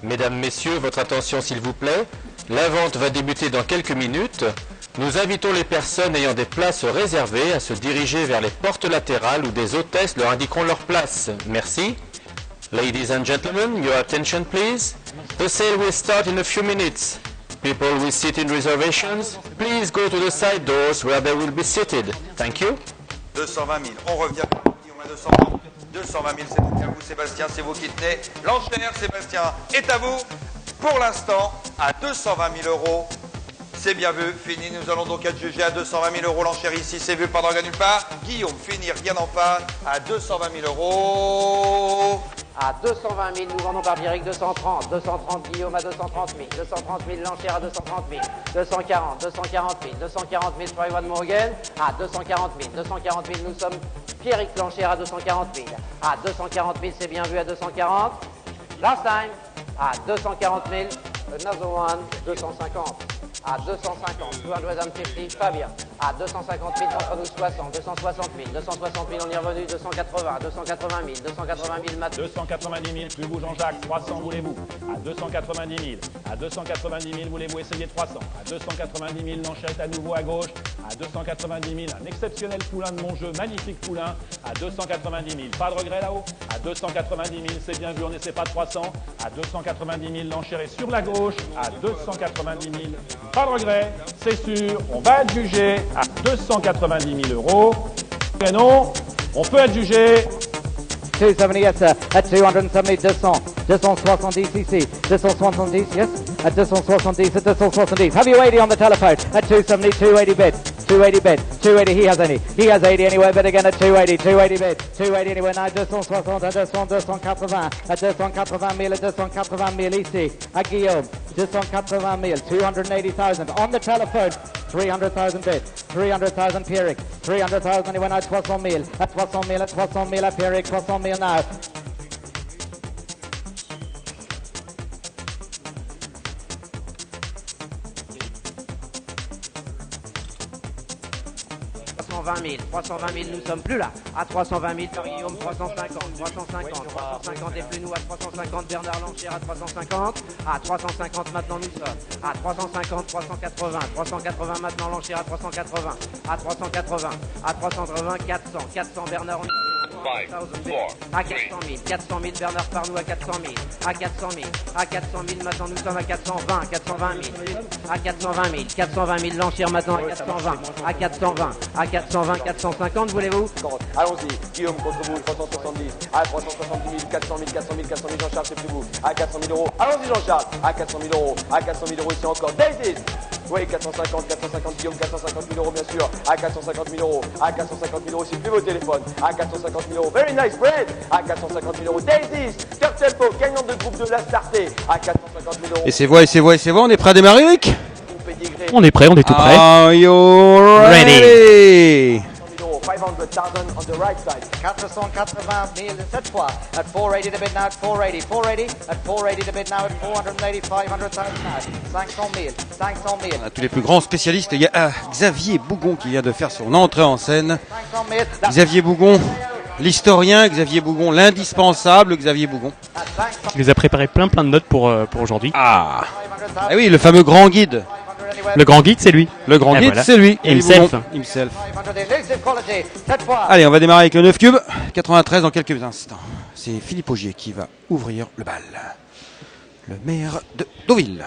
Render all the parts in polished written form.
Mesdames, Messieurs, votre attention s'il vous plaît. La vente va débuter dans quelques minutes. Nous invitons les personnes ayant des places réservées à se diriger vers les portes latérales où des hôtesses leur indiqueront leur place. Merci. Ladies and gentlemen, your attention please. The sale will start in a few minutes. People with seating reservations, please go to the side doors where they will be seated. Thank you. 220 000, on revient. On a 220 000, c'est donc à vous Sébastien, c'est vous qui tenez. L'enchère Sébastien est à vous pour l'instant à 220 000 euros. C'est bien vu, fini, nous allons donc être jugés à 220 000 euros. L'enchère ici, c'est vu par Dragon nulle part. Guillaume, finir, rien en face, à 220 000 euros. À 220 000, nous vendons par Pierrick 230. 230 Guillaume à 230 000. 230 000 l'enchère à 230 000. 240, 240 000. 240 000 Troy One Morgan à 240 000. 240 000, nous sommes Pierrick l'enchère à 240 000. À 240 000, c'est bien vu à 240. Last time, à 240 000. Another one, 250. À 250, 250, Fabien. À 250 000, d'entre nous 60, 260 000, 260 000, on y est revenu, 280, 280 000, 280 000 maintenant. 290 000, plus vous Jean-Jacques, 300 voulez-vous. À 290 000, à 290 000, voulez-vous essayer 300. À 290 000, l'enchère est à nouveau à gauche. À 290 000, un exceptionnel poulain de mon jeu, magnifique poulain. À 290 000, pas de regret là-haut. À 290 000, c'est bien vu, on n'essaie pas 300. À 290 000, l'enchère est sur la gauche. À 290 000, pas de regret, c'est sûr, on va être jugé à 290 000 euros. Et non, on peut être jugé. 270, yes, sir. At 270, 200. 270 cc. 270, yes. At 270, at 270. Have you 80 on the telephone? At 270, 280 bid. 280 bid. 280, he has any. He has 80 anyway, but again at 280. 280 bid. 280 anyway, now 260, at 280. At 280 000, at 280 000 ici. At Guillaume. 280 000, 280,000 on the telephone. 300,000 bid, 300,000 Pierrick, 300,000 anyway now 300 000, at 300 000, at 300 000 at Pierrick, 300 000 now. 320 000, nous sommes plus là. À 320 000, par Guillaume, 350 et plus nous à 350, Bernard Lanchère à 350. À 350 maintenant nous sommes. À 350, 380 maintenant Lanchère à 380. À 380, 400 Bernard à 400 000 Bernard Parnou à 400 000. À 400 000 maintenant nous sommes à 420 000. À 420 000 Lanchère maintenant à 420, 450 voulez-vous? Allons-y, Guillaume contre vous, 370, à 370 000, 400 000, Jean-Charles, c'est plus vous, à 400 000 euros, allons-y Jean-Charles, à 400 000 euros, ici encore, David. Oui, 450 Guillaume, 450 000 euros bien sûr, à 450 000 euros, c'est plus vos téléphones, à 450 000 euros, very nice bread, à 450 000 euros, Daisies, Third Tempo, gagnant de groupe de la Starté, à 450 000 euros. Et c'est voix, on est prêt à démarrer, Eric? On est prêt, on est tout prêt. Are you ready? 500,000 on the right side. 480 000 cette fois. At 480 the bid now, at 480. At 480 the bid now, at 480, 500,000 now. 500 000. À tous les plus grands spécialistes, il y a Xavier Bougon qui vient de faire son entrée en scène. 500 000. Xavier Bougon, l'historien, Xavier Bougon, l'indispensable Xavier Bougon. Il nous a préparé plein de notes pour aujourd'hui. Ah oui, le fameux grand guide. Le grand guide, c'est lui. Le grand guide, voilà. C'est lui. Himself. Allez, on va démarrer avec le 9 cube. 93 dans quelques instants. C'est Philippe Augier qui va ouvrir le bal. Le maire de Deauville.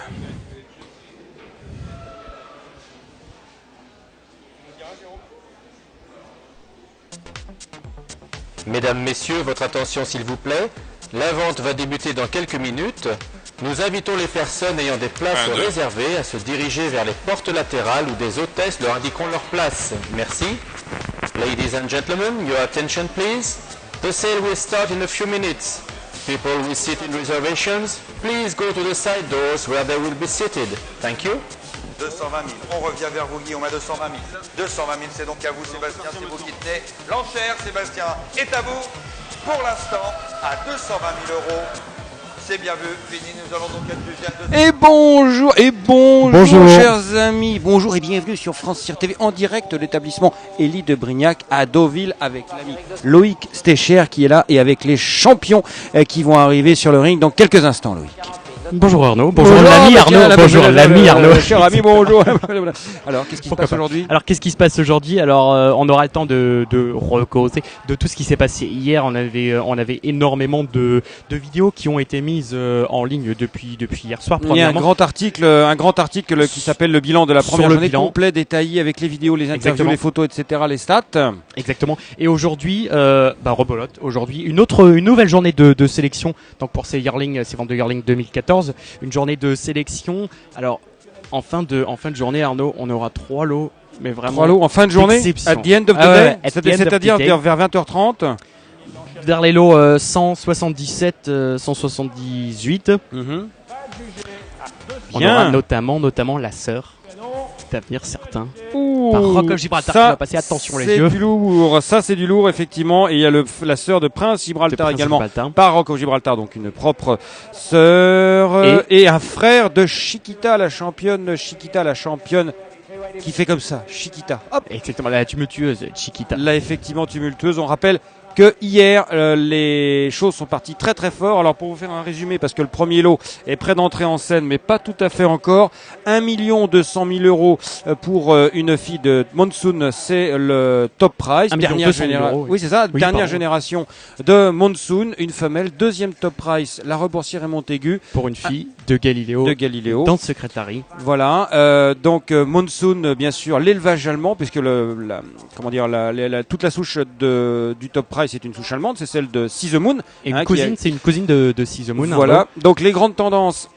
Mesdames, Messieurs, votre attention s'il vous plaît. La vente va débuter dans quelques minutes. Nous invitons les personnes ayant des places réservées à se diriger vers les portes latérales où des hôtesses leur indiqueront leur place. Merci. Ladies and gentlemen, your attention please. The sale will start in a few minutes. People with seating reservations, please go to the side doors where they will be seated. Thank you. 220 000, on revient vers vous Guillaume à 220 000. 220 000, c'est donc à vous Sébastien, c'est vous qui tenez. L'enchère Sébastien est à vous pour l'instant à 220 000 euros. C'est bien vu, fini, nous allons donc être jugés à 200 000. Et bonjour chers amis, bonjour et bienvenue sur France Cyr TV en direct de l'établissement Élie de Brignac à Deauville avec l'ami Loïc Stécher qui est là et avec les champions qui vont arriver sur le ring dans quelques instants. Loïc. Bonjour Arnaud, bonjour l'ami Arnaud, bonjour l'ami Arnaud. Cher ami, bonjour. Alors, qu'est-ce qui se passe aujourd'hui? Alors, qu'est-ce qui se passe aujourd'hui? Alors, on aura le temps de recauser de tout ce qui s'est passé hier. On avait énormément de vidéos qui ont été mises en ligne depuis hier soir. Il y a un grand article qui s'appelle le bilan de la première journée, complet, détaillé avec les vidéos, les interviews, exactement, les photos, etc., les stats. Exactement. Et aujourd'hui, rebolote. Aujourd'hui, une nouvelle journée de sélection. Donc pour ces ventes de Yearling 2014, une journée de sélection. Alors en fin de journée, Arnaud, on aura 3 lots, mais vraiment 3 lots en fin de journée, at the end of the day, c'est-à-dire vers 20h30. Vers les lots 177, 178. On aura notamment la sœur d'avenir certain. Par Rock of Gibraltar qui va passer, attention les yeux. C'est du lourd, ça c'est du lourd effectivement. Et il y a la sœur de Prince Gibraltar également, par Rock of Gibraltar, donc une propre sœur. Et un frère de Chiquita, la championne qui fait comme ça, Chiquita. Hop. Exactement, la tumultueuse Chiquita. Là effectivement tumultueuse, on rappelle que hier les choses sont parties très très fort. Alors pour vous faire un résumé, parce que le premier lot est prêt d'entrer en scène mais pas tout à fait encore, 1 200 000 euros pour une fille de Monsoon, c'est le top prize, dernière génération de Monsoon, une femelle. Deuxième top prize, la Reboursière et Montaigu pour une fille de Galileo dans le secrétariat. Voilà, donc Monsoon, bien sûr l'élevage allemand, puisque toute la souche du top prize c'est une souche allemande, c'est celle de See the Moon. Et c'est une cousine de See the Moon. Voilà, donc les grandes tendances,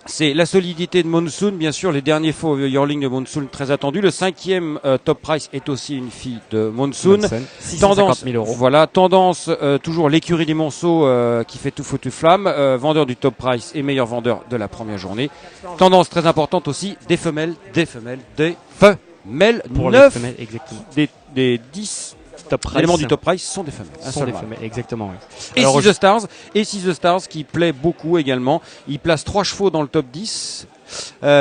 c'est la solidité de Monsoon, bien sûr, les derniers faux Yearling de Monsoon très attendus. Le 5e top price est aussi une fille de Monsoon. 650 000 euros. Voilà, tendance toujours l'écurie des Monceaux qui fait tout feu tout flamme, vendeur du top price et meilleur vendeur de la première journée. Tendance très importante aussi des femelles pour 9 les femelles, exactement. Des 10 éléments du top price sont des femelles. Exactement. Oui. Et See the Stars qui plaît beaucoup également. Il place 3 chevaux dans le top 10.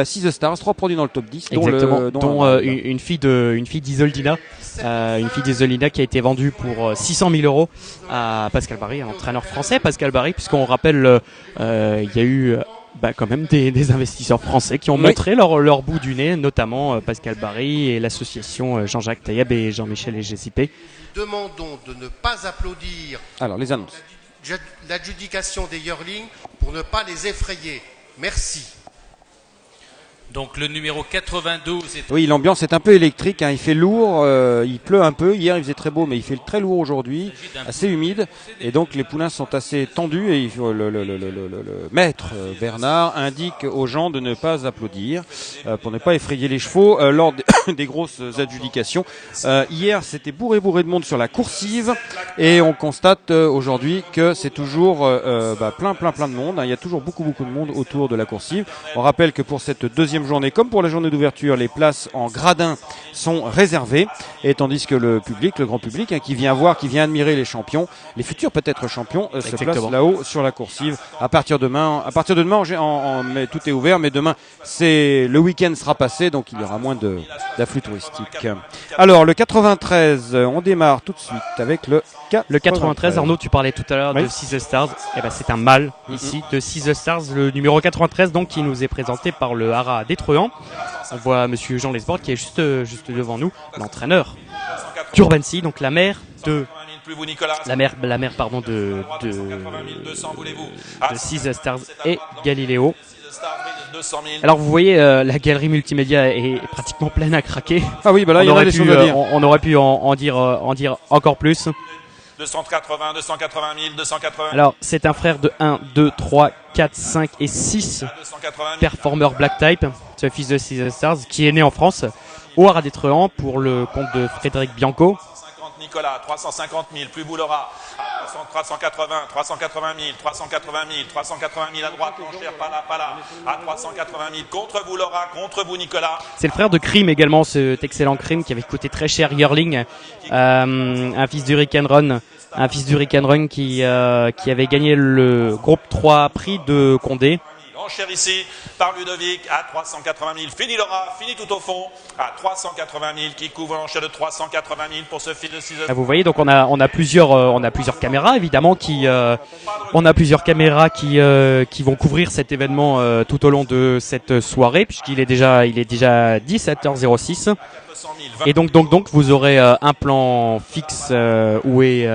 See the Stars, 3 produits dans le top 10. Dont une fille d'Isoldina. Une fille d'Isoldina qui a été vendue pour 600 000 euros à Pascal Barry, un entraîneur français, Pascal Barry, puisqu'on rappelle, il y a eu quand même des investisseurs français qui ont montré leur bout du nez, notamment Pascal Barry et l'association Jean-Jacques Taïeb et Jean-Michel et GCP. Demandons de ne pas applaudir les annonces. L'adjudication des Yearling pour ne pas les effrayer. Merci. Donc le numéro 92 est... Oui, l'ambiance est un peu électrique, il fait lourd, il pleut un peu. Hier il faisait très beau, mais il fait très lourd aujourd'hui, assez humide, et donc les poulains sont assez tendus. Et le maître Bernard indique aux gens de ne pas applaudir pour ne pas effrayer les chevaux lors des grosses adjudications. Hier c'était bourré de monde sur la coursive, et on constate aujourd'hui que c'est toujours plein de monde. Il y a toujours beaucoup de monde autour de la coursive. On rappelle que pour cette deuxième journée, comme pour la journée d'ouverture, les places en gradin sont réservées, et tandis que le grand public qui vient admirer les champions, les futurs peut-être champions, se place là-haut sur la coursive. À partir de demain, tout est ouvert, mais demain le week-end sera passé, donc il y aura moins d'afflux touristique. Alors le 93, on démarre tout de suite avec le 93. Arnaud, tu parlais tout à l'heure de See the Stars. C'est un mâle ici de See the Stars, le numéro 93, donc qui nous est présenté par le Haras d'Étrehan. On voit monsieur Jean Lesbord qui est juste devant nous, l'entraîneur d'Urbancy, donc la mère de See the Stars et Galileo. Alors vous voyez, la galerie multimédia est pratiquement pleine à craquer. Ah oui, là il y a des choses à dire. On aurait pu en dire encore plus. 280, 280 000, 280 000. Alors, c'est un frère de 1, 2, 3, 4, 5 et 6 performeurs Black Type, ce fils de See the Stars, qui est né en France, au Haras d'Étrehan, pour le compte de Frédéric Bianco. 350 Nicolas, 350 000, plus Boulera, 380, 380 000, 380 000, 380 000 à droite, mon cher, pas là, à 380 000, contre vous Laura, contre vous Nicolas. C'est le frère de Crime également, cet excellent Crime qui avait coûté très cher Yearling, un fils d'Hurricane Run qui avait gagné le groupe 3 prix de Condé. Enchère ici par Ludovic à 380 000. Fini Laura, fini tout au fond à 380 000 qui couvre l'enchère de 380 000 pour ce fils de 6 heures. Vous voyez, donc on a plusieurs caméras évidemment qui On a plusieurs caméras qui vont couvrir cet événement tout au long de cette soirée, puisqu'il est déjà 17h06. Et donc vous aurez un plan fixe où est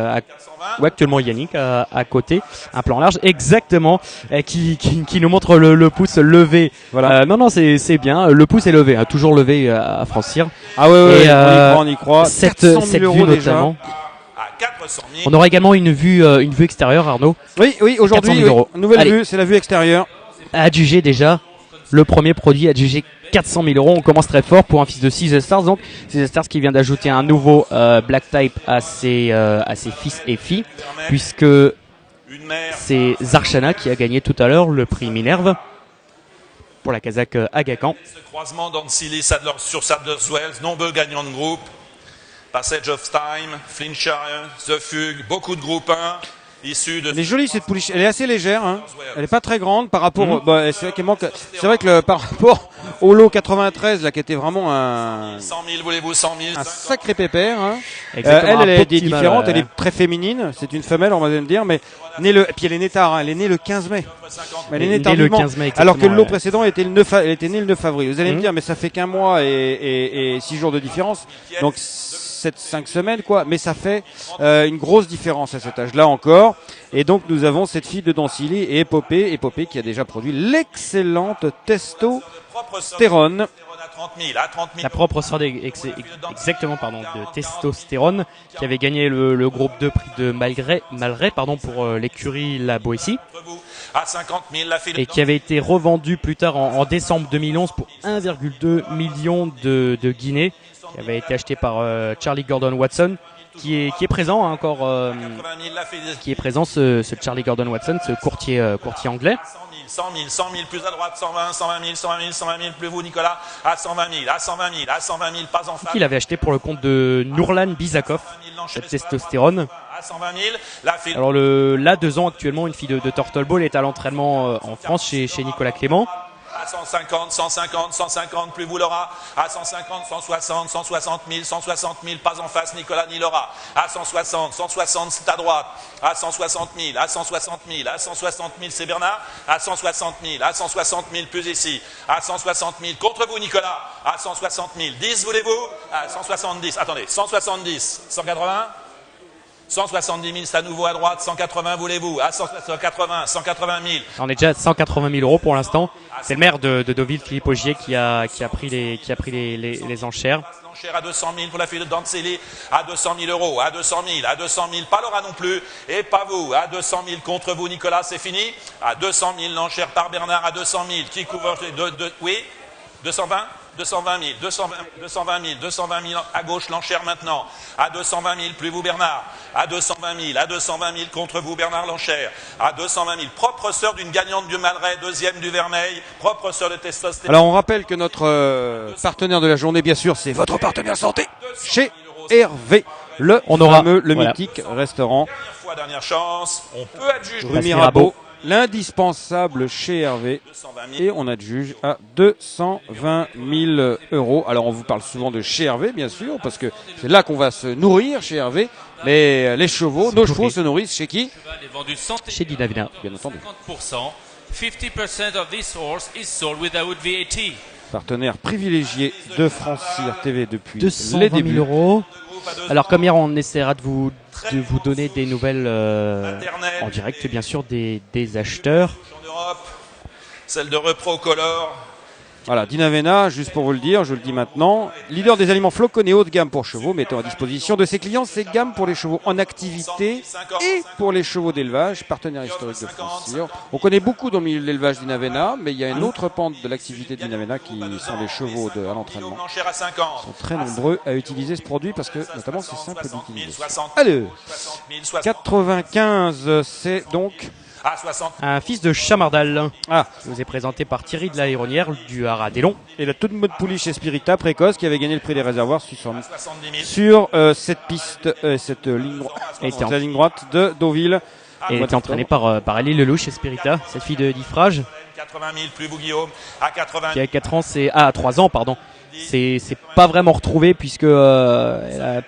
actuellement Yannick à côté, un plan large exactement qui nous montre le pouce levé. Voilà. Non, c'est bien, le pouce est levé, toujours levé à Francir. Ah ouais, on y croit. Cette 400 000 euros vue déjà. notamment. On aura également une vue extérieure, Arnaud. Oui, aujourd'hui, 400 000 euros. nouvelle Allez. vue, c'est la vue extérieure. Adjugé déjà, le premier produit adjugé 400 000 euros. On commence très fort pour un fils de 6 Stars. Donc 6 Stars qui vient d'ajouter un nouveau Black Type à ses fils et filles, puisque c'est Zarchana qui a gagné tout à l'heure le prix Minerve pour la Kazakh Agacan. Ce croisement d'Ancili sur Sadlerswells, nombreux gagnants de groupe. Passage of Time, Flintshire, The Fugue, beaucoup de groupes 1 issus de... Elle est jolie cette pouliche, elle est assez légère, hein. Elle est pas très grande par rapport c'est vrai qu'elle manque, c'est vrai que par rapport au lot 93 là qui était vraiment un 100 000, voulez-vous 100 000 un sacré pépère, hein. Exactement, Elle un est beau petit différente, mâle, elle est très féminine, c'est une femelle on va me dire, mais et puis elle est née tard, hein. Elle est née le 15 mai. Mais elle est née tardivement, le 15 mai, alors que le lot exactement, précédent elle était née le 9 avril. Vous allez me dire mais ça fait qu'un mois et 6 jours de différence, donc 5 semaines quoi, mais ça fait une grosse différence à cet âge-là encore. Et donc nous avons cette fille de Dancily et Épopée qui a déjà produit l'excellente testostérone. La propre sœur exactement de testostérone qui avait gagné le groupe 2 prix de Malgré pour l'écurie La Boétie et qui avait été revendu plus tard en décembre 2011 pour 1,2 million de guinées, qui avait été acheté par Charlie Gordon Watson qui est présent encore qui est présent ce Charlie Gordon Watson, ce courtier anglais. 100 000, plus à droite, 120 000, plus vous Nicolas, à 120 000, pas en face. Qu'il avait acheté pour le compte de Nourlan Bizakov, cette testostérone. À 120 000, la fille. Alors là, 2 ans actuellement, une fille de Turtle Ball est à l'entraînement en France chez Nicolas Clément. À 150, plus vous Laura. À 150, 160 000, pas en face Nicolas ni Laura. À 160, c'est à droite. À 160 000, c'est Bernard. À 160 000, plus ici. À 160 000, contre vous Nicolas. À 160 000, 10 voulez-vous. À 170, attendez, 170, 180. 170 000, c'est à nouveau à droite. 180, voulez-vous. À 180 000. On est déjà à 180 000 euros pour l'instant. C'est le maire de Deauville, Philippe Augier, qui a pris les enchères. À 200 000 pour la fille de Dancely, à 200 000 euros, à 200 000, pas Laura non plus, et pas vous, à 200 000 contre vous Nicolas, c'est fini. À 200 000, l'enchère par Bernard, à 200 000, qui couvre, oui, 220 000, à gauche l'enchère maintenant, à 220 000, plus vous Bernard, à 220 000, contre vous Bernard l'enchère, à 220 000, propre sœur d'une gagnante du Malrais, deuxième du Vermeil, propre sœur de testostérone. Alors on rappelle que notre partenaire de la journée, bien sûr, c'est votre partenaire santé, chez Hervé, le mythique restaurant. Dernière chance, on peut adjuger. Rue Mirabeau. L'indispensable chez Hervé, et on adjuge à 220 000 euros. Alors on vous parle souvent de chez Hervé, bien sûr, parce que c'est là qu'on va se nourrir chez Hervé. Mais les chevaux, nos chevaux se nourrissent chez qui? Chez Dinavena, bien entendu. 50% of this horse is sold without VAT. Partenaire privilégié de France Cyr TV depuis 220 les débuts. 000 euros. Alors comme hier, on essaiera de vous donner des nouvelles en direct, bien sûr, des acheteurs. Celle de Repro Color. Voilà, Dinavena, juste pour vous le dire, je le dis maintenant, leader des aliments floconnés haut de gamme pour chevaux, mettant à disposition de ses clients ses gammes pour les chevaux en activité et pour les chevaux d'élevage, partenaire historique de France Cyr. On connaît beaucoup dans le milieu de l'élevage Dinavena, mais il y a une autre pente de l'activité de Dinavena qui sont les chevaux à l'entraînement. Ils sont très nombreux à utiliser ce produit parce que notamment c'est simple d'utiliser. Allez, 95, c'est donc... Un fils de Chamardal. Qui vous est présenté par Thierry de la Héronnière du Haras d'Élon. Et la toute bonne pouliche Espirita précoce qui avait gagné le prix des réservoirs sur cette piste, cette ligne droite, la ligne droite de Deauville. Et était entraînée par Ali Lelouch Espirita, cette fille de Diffrage. 80 000 plus vous Guillaume, à 80 qui a 4 ans, 3 ans pardon. C'est pas vraiment retrouvé puisque elle a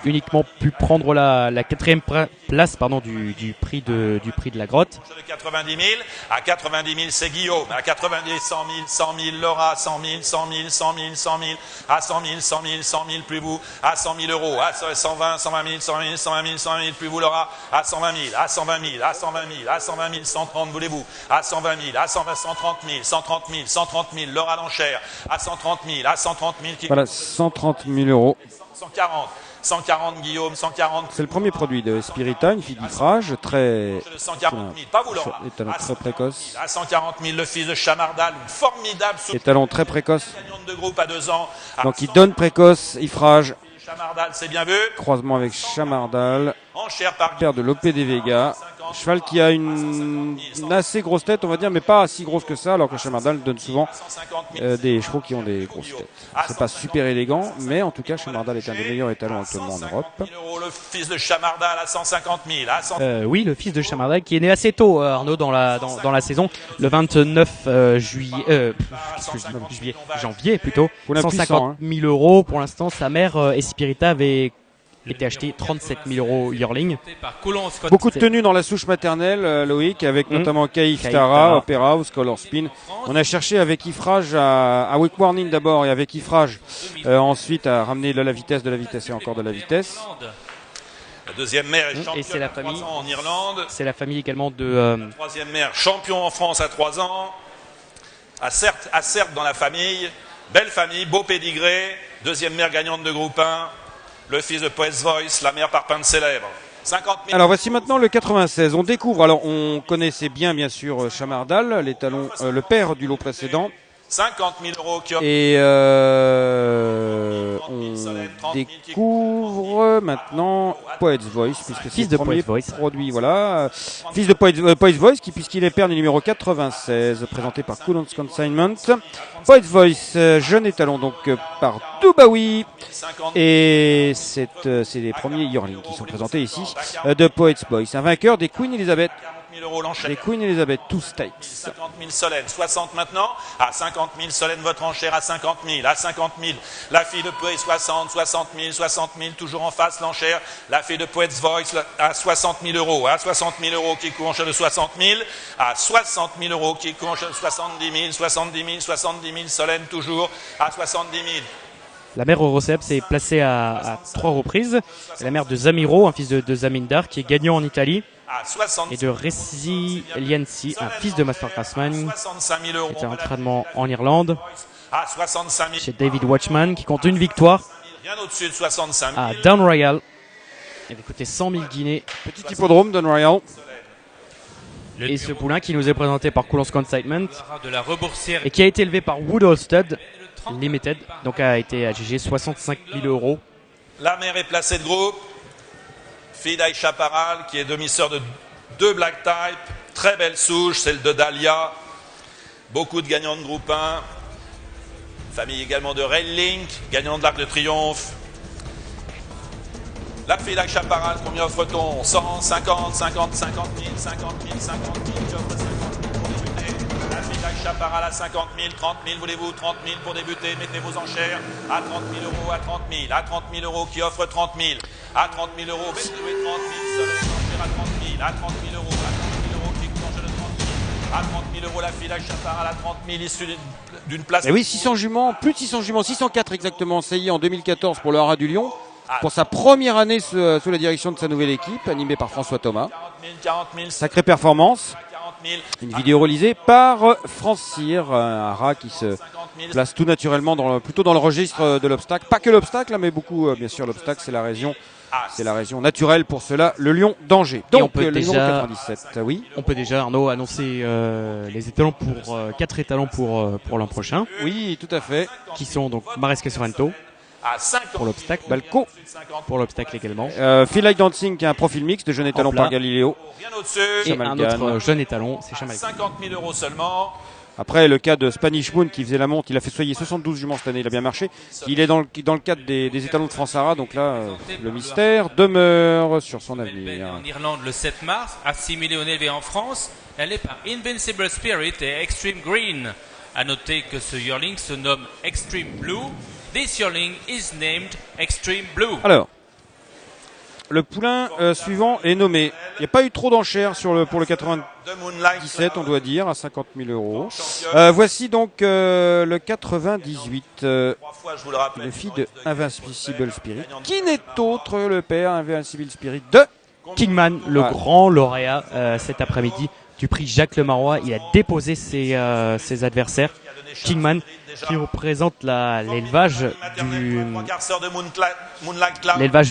uniquement pu prendre la 4e place du prix de la grotte. De 90 000, à 90 000 c'est Guillaume, à 90 000, 100 000, 100 000, Laura, 100 000, 100 000, 100 000, 100 000, à 100 000, 100 000, 100 000, plus vous, à 100 000 euros, à 120, 120 000, 120 000, 120 000, 120 000, plus vous, Laura, à 120 000, à 120 000, à 120 000, à 120 000, 130 voulez-vous, à 120 000, à 120, 130 000, 130 000, 130 000, Laura l'enchère, à 130 000, à 130 000, qui Voilà, 130 000 euros. 140. 140 Guillaume, 140. C'est le premier produit de Spirita, une fille d'Ifrage, très. 140 000, pas vous Laura. Étalon très précoce. À 140 000, le fils de Chamardal, une formidable Étalon très précoce. gagnante de groupe à 2 ans. Donc il donne précoce, Ifrage. Chamardal, c'est bien vu. Croisement avec Chamardal. Enchère par Père de Lopé des Vega. Cheval qui a une assez grosse tête, on va dire, mais pas si grosse que ça, alors que Chamardal donne souvent des chevaux qui ont des grosses têtes. C'est pas super élégant, mais en tout cas, Chamardal est un des meilleurs étalons actuellement en Europe. Le fils de Chamardal à 150 000. À 100... Oui, le fils de Chamardal qui est né assez tôt, Arnaud, dans la saison, le 29 janvier plutôt. 150 000 euros pour l'instant. Sa mère, Espirita, avait été acheté 37 000 euros yearling. Beaucoup de tenues dans la souche maternelle, Loïc, avec notamment Caïf Tara, Opera House, Color Spin. On a cherché avec Ifrage à Week Warning d'abord et avec Ifrage ensuite à ramener de la vitesse et encore de la vitesse. La deuxième mère est championne et c'est la famille, à 3 ans en Irlande. C'est la famille également de... La troisième mère, champion en France à 3 ans. À Certes dans la famille. Belle famille, beau pédigré. Deuxième mère gagnante de groupe 1. Le fils de Poet's Voice, la mère par peinte célèbre. 50 000. Alors voici maintenant le 96. On découvre, alors on connaissait bien sûr Chamardal, l'étalon, le père du lot précédent. 50 000 euros qui et on découvre maintenant Poet's Voice, puisque c'est le premier produit. Voilà, fils de Poet's Voice, puisqu'il est père du numéro 96, présenté par Coulon's Consignment. Poet's Voice, jeune étalon donc par Dubawi. Et c'est les premiers yearlings qui sont présentés ici de Poet's Voice. Un vainqueur des Queen Elizabeth. Les Queen Elizabeth, tous Stakes. 50 000 Solène, 60 maintenant. À 50 000 Solène, votre enchère à 50 000. À 50 000, la fille de Poet's 60 000, toujours en face l'enchère. La fille de Poet's Voice à 60 000 euros. À 60 000 euros qui court en enchère de 60 000. À 60 000 euros qui court en enchère de 70 000. 70 000 Solène toujours à 70 000. La mère Eurocep s'est placée à 3 reprises. La mère de Zamiro, un fils de Zamindar, qui est gagnant en Italie. Et de Resiliency, un fils de Master Craftsman, qui était en entraînement en Irlande. Chez David Watchman, qui compte une victoire. À Down Royal. Il avait coûté 100 000 guinées. Petit hippodrome, Down Royal. Et ce poulain qui nous est présenté par Coulon's Consignment. Et qui a été élevé par Woodall Stud Limited. Donc a été adjugé 65 000 euros. La mère est placée de groupe. Fille d'Aïcha Paral, qui est demi-sœur de 2 Black Type, très belle souche, celle de Dahlia, beaucoup de gagnants de groupe 1, famille également de Rail Link, gagnant de l'Arc de Triomphe. La fille d'Aïcha Paral, combien offre-t-on? 100, 50, 50, 50 000, 50 000, 50 000, j'offre 50 000 pour débuter. La fille d'Aïcha Paral à 50 000, 30 000, voulez-vous? 30 000 pour débuter, mettez vos enchères. À 30 000 euros, à 30 000, à 30 000 euros, qui offre 30 000. À 30 000 euros, mettez 30 000, à 30 000, à 30 000 euros, à 30 000 euros, qui court de 30 000. À 30 000 euros, la fille d'Aïcha Paral à 30 000, issue d'une place. Et oui, 600 juments, plus de 600 juments, 604 exactement, essayés en 2014 pour le Haras du Lion. Pour sa première année sous la direction de sa nouvelle équipe, animée par François Thomas. 40 000, sacrée performance. Une vidéo réalisée par France Cyr, un rat qui se place tout naturellement plutôt dans le registre de l'obstacle. Pas que l'obstacle, mais beaucoup, bien sûr, l'obstacle, c'est la région naturelle pour cela, le Lion d'Angers. Donc, on peut le déjà, numéro 97, oui. On peut déjà, Arnaud, annoncer les étalons pour 4 étalons pour l'an prochain. Oui, tout à fait. Qui sont donc Maresca Sorrento. Pour l'obstacle, Balco pour l'obstacle également. Feel Like Dancing qui a un profil mix de jeune étalon par Galileo. Et un autre jeune étalon, c'est Chamalgan. 50 000 euros seulement. Après le cas de Spanish Moon qui faisait la monte, il a fait soigner 72 juments cette année, il a bien marché. Il est dans le cadre des étalons de France-Ara, donc là le mystère demeure sur son avenir. En Irlande le 7 mars, à 6 millions élevés en France, elle est par Invincible Spirit et Extreme Green. À noter que ce yearling se nomme Extreme Blue. This yearling is named Extreme Blue. Alors, le poulain suivant est nommé. Il n'y a pas eu trop d'enchères pour le 97, on doit dire, à 50 000 euros. Voici donc le 98, le fille de Invincible Spirit, qui n'est autre le père Invincible Spirit de Kingman, le grand lauréat cet après-midi du prix Jacques Lemarois. Il a déposé ses adversaires. Kingman qui représente l'élevage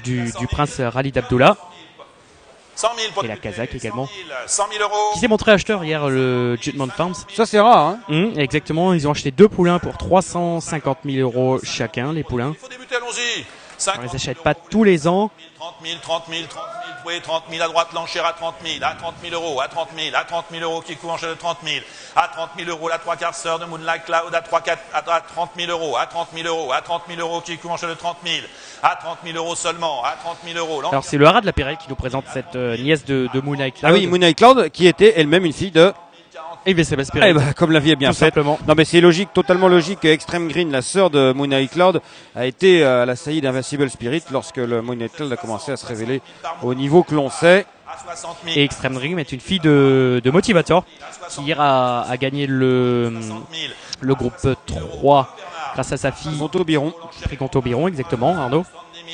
du prince Khalid Abdullah. Et la Kazakh également. Qui s'est montré acheteur hier, le Jutman Farms. Ça c'est rare, hein. Exactement, ils ont acheté 2 poulains pour 350 000 euros chacun, les poulains. On les achète pas tous les ans. 30 000, 30 000, 30 000, oui, 30 000 à droite, l'enchère à 30 000, à 30 000 euros, à 30 000, à 30 000 euros qui coûte enchère de 30 000, à 30 000 euros, la 3 quarts sœur de Moonlight Cloud, à 30 000 euros, à 30 000 euros, à 30 000 euros qui coûte enchère de 30 000, à 30 000 euros seulement, à 30 000 euros. Alors c'est le Haras de la Pérelle qui nous présente cette nièce de Moonlight Cloud. Ah oui, Moonlight Cloud qui était elle-même une fille de Invincible Spirit. Comme la vie est bien faite. Non mais c'est logique, totalement logique que Extreme Green, la sœur de Moonlight Cloud, a été à la saillie d'Invincible Spirit lorsque le Moonlight Cloud a commencé à se révéler au niveau que l'on sait. Et Extreme Dream est une fille de Motivator qui hier a gagné le groupe 3 grâce à sa fille Conto-Biron. Prix Conto-Biron, exactement, Arnaud.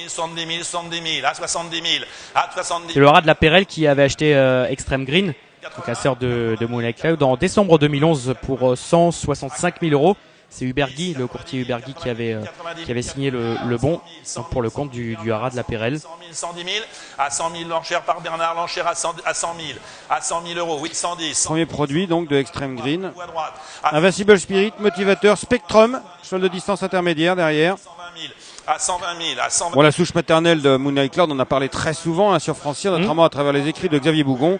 70 000, 70 000, à 70 000, à 70 000. C'est le Haras de la Pérelle qui avait acheté Extreme Green, donc la sœur de Moonlight Cloud, en décembre 2011 pour 165 000 euros. C'est Hubergui, le courtier Hubergui qui avait signé le bon donc pour le compte du Haras de la Pérelle. 110 000, à 100 000 l'enchère par Bernard, l'enchère à 100 000, à 100 000 euros, oui, 110. Premier produit donc de Extreme Green. Invincible Spirit, Motivateur, Spectrum, cheval de distance intermédiaire derrière. 120 000, à 120 000, à 120 000. Bon, la souche maternelle de Moonlight Cloud, on en a parlé très souvent sur Francia, notamment à travers les écrits de Xavier Bougon.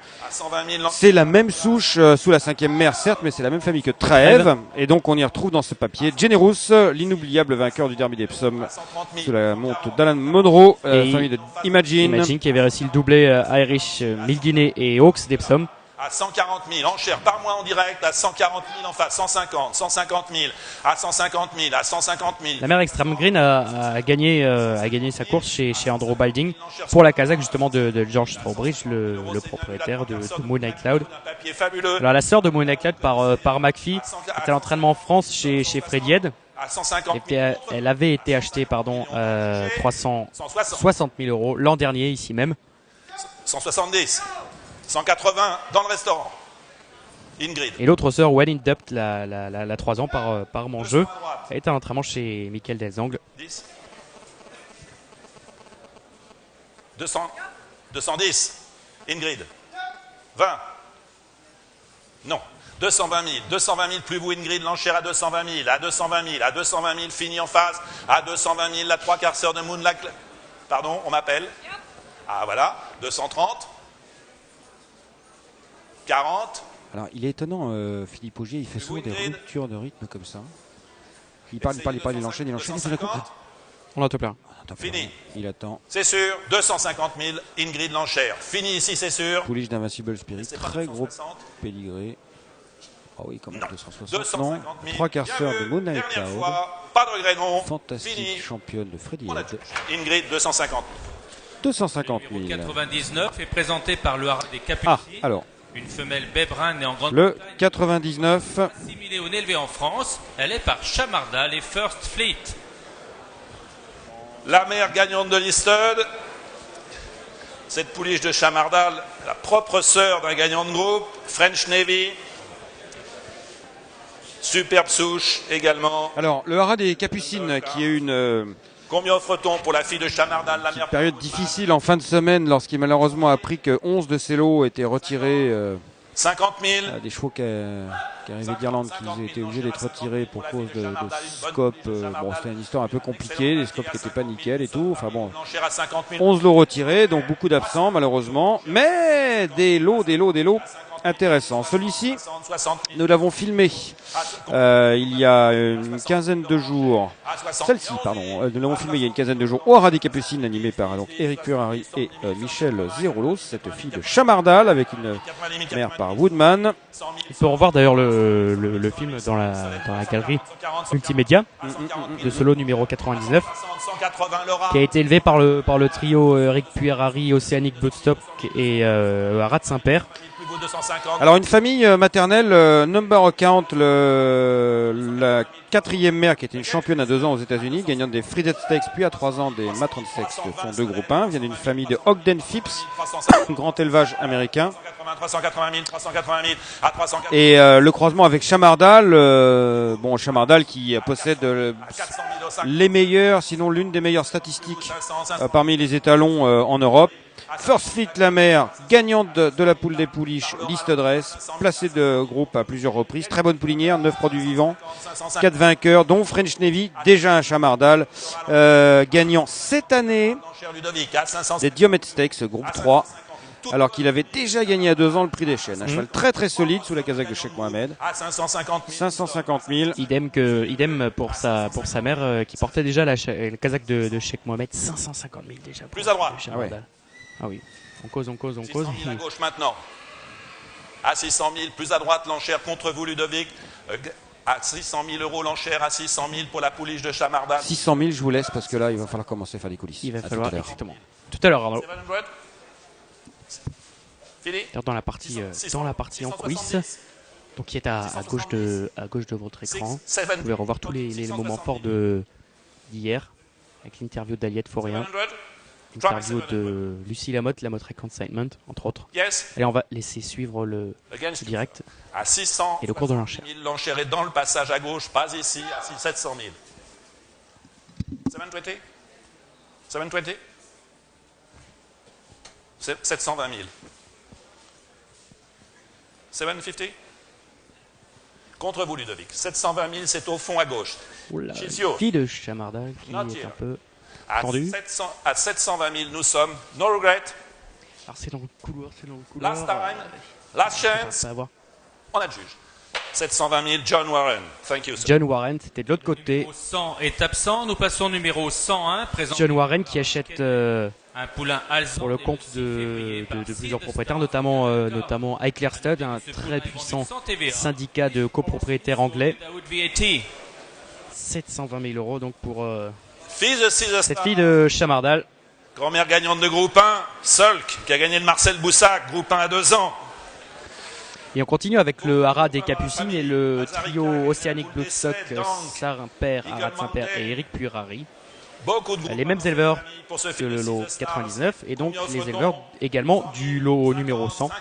C'est la même souche sous la 5e mère, certes, mais c'est la même famille que Trèves. Et donc on y retrouve dans ce papier Generous, l'inoubliable vainqueur du Derby d'Epsom, sous la monte d'Alan Monroe, famille de Imagine. Imagine qui avait réussi le doublé Irish, Milguiné et Hawks d'Epsom. À 140 000, enchère par mois en direct, à 140 000 en face, 150, 150 000, à 150 000, à 150 000. La mère Extreme Green a gagné sa course chez Andrew Balding pour la Kazakh justement de George Strawbridge, le propriétaire de Moonlight Cloud. Alors la sœur de Moonlight Cloud par McPhee était à l'entraînement en France chez Freddy Head. Elle avait été achetée 360 000 euros l'an dernier ici même. 170. 180 dans le restaurant. Ingrid. Et l'autre sœur, Well Indupt, la 3 ans par mon jeu, a été à l'entraînement chez Michael Delzangle. 10. 210. Ingrid. 20. Non. 220 000. 220 000 plus vous Ingrid, l'enchère à 220 000. À 220 000. À 220 000, fini en face. À 220 000, la 3 quarts sœur de Moonlight. Pardon, on m'appelle. Ah voilà. 230. 40. Alors il est étonnant, Philippe Augier, il fait souvent des ruptures de rythme comme ça. Il parle, il enchaîne, il fait la coupe. On attend plein. Fini. Il attend. C'est sûr, 250 000, Ingrid l'enchère. Fini ici, c'est sûr. Pouliche d'Invincible Spirit, très gros pédigré. Ah oui, quand même 260 non. 3 quarts sœur de Moonlight Cloud. Pas de regret, non. Fantastique Fini. championne de Freddy Head. Ingrid, 250 000. 250 000. Le 99 est présenté par le Haras des Capucines. Ah, alors. Une femelle Bébrin née en grande Le 99. assimilée ou élevée en France, elle est par Chamardal et First Fleet. La mère gagnante de Listed, cette pouliche de Chamardal, la propre sœur d'un gagnant de groupe, French Navy. Superbe souche également. Alors, le Haras des Capucines qui est une combien offre-t-on pour la fille de Chamardal, la mère? Période difficile en fin de semaine lorsqu'il malheureusement a appris que 11 de ses lots étaient retirés. 50 000. Des chevaux qui arrivaient d'Irlande qui étaient obligés d'être retirés pour cause de scopes. Bon, c'était une histoire un peu compliquée, des scopes qui n'étaient pas nickel et tout. Enfin bon, 11 lots retirés, donc beaucoup d'absents malheureusement. Mais des lots intéressant. Celui-ci, 60 000. nous l'avons filmé il y a une quinzaine de jours. Celle-ci, pardon, nous l'avons filmé il y a une quinzaine de jours au Haras des Capucines, animé par donc Eric Puerari et Michel Zeroulos, cette fille de Chamardal avec une mère par Woodman. On peut revoir d'ailleurs le film dans la galerie multimédia de solo numéro 99, 180 Laura. qui a été élevé par le trio Eric Puerari, Oceanic Bloodstock et Haras de Saint-Père. Plus beau 250. Alors une famille maternelle, number account, la quatrième mère qui était une championne à 2 ans aux États-Unis, gagnante des Free Dead Stakes puis à 3 ans des Matron Stakes de fond 2 groupe 1, vient d'une famille de Ogden Phipps, un grand élevage américain. 380 000, 380 000, à 380 000. Et le croisement avec Chamardal, Chamardal qui possède les meilleures, sinon l'une des meilleures statistiques parmi les étalons en Europe. First Fleet la mère, gagnante de la poule des pouliches, liste dress, placée de groupe à plusieurs reprises, très bonne poulinière, 9 produits vivants, 4 vainqueurs, dont French Navy, déjà un Chamardal, gagnant cette année des Diomed Stakes, groupe 3, alors qu'il avait déjà gagné à 2 ans le prix des Chênes. Un cheval très très solide sous la casaque de Cheikh Mohamed. À 550 000. Idem pour sa mère qui portait déjà la casaque de Cheikh Mohamed. 550 000 déjà. Plus à droite. Ah oui. On cause. 600 000 à gauche maintenant. À 600 000, plus à droite, l'enchère contre vous, Ludovic. À 600 000 euros l'enchère, à 600 000 pour la pouliche de Chamardal. 600 000, je vous laisse parce que là, il va falloir commencer à faire des coulisses. Il va falloir, exactement. Tout à l'heure, Arnaud. Fini. Dans la partie en coulisses, donc qui est à gauche de votre écran. Vous pouvez revoir tous les moments forts d'hier, avec l'interview d'Aliette Forien, l'interview de Lucie Lamotte Reconsignment, entre autres. Allez, on va laisser suivre le direct à 600 et le cours de l'enchère. L'enchère est dans le passage à gauche, pas ici, à 700 000. 720 720 720 000. 750 contre vous, Ludovic. 720 000, c'est au fond à gauche. Oula, fille de Chamardal qui est un peu tendue. À 720 000, nous sommes. No regret. Alors c'est dans le couloir. Last time, last chance. On a le juge. 720 000, John Warren. Thank you, sir. John Warren, c'était de l'autre côté. 100 est absent. Nous passons au numéro 101. Présent John Warren qui achète un poulain Alzon pour le compte de plusieurs propriétaires, notamment Highclere Stud, un très puissant syndicat de copropriétaires anglais. 720 000 euros donc pour cette fille de Chamardal. Grand-mère gagnante de groupe 1, Solk, qui a gagné le Marcel Boussac, groupe 1 à 2 ans. Et on continue avec le Haras des Capucines et le trio Oceanic Bloodstock, Saint-Père, Haras de Saint-Père et Eric Puerari. Les mêmes éleveurs que le lot 99 et donc les éleveurs également du lot numéro 100.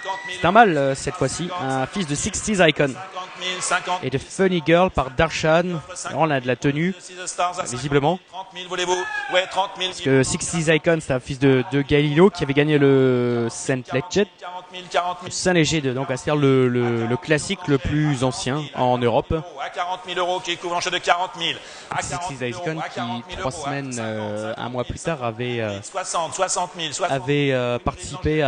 C'est un mâle cette fois-ci, un fils de 60s Icon et de Funny Girl par Darshan. Alors on a de la tenue visiblement parce que 60s Icon c'est un fils de Galileo qui avait gagné le Saint Leger, Saint-Léger donc à dire le classique le plus ancien en Europe. À 40 000 euros qui couvre l'enchère de 40 000. 60s Icon qui 3 semaines un mois plus tard avait participé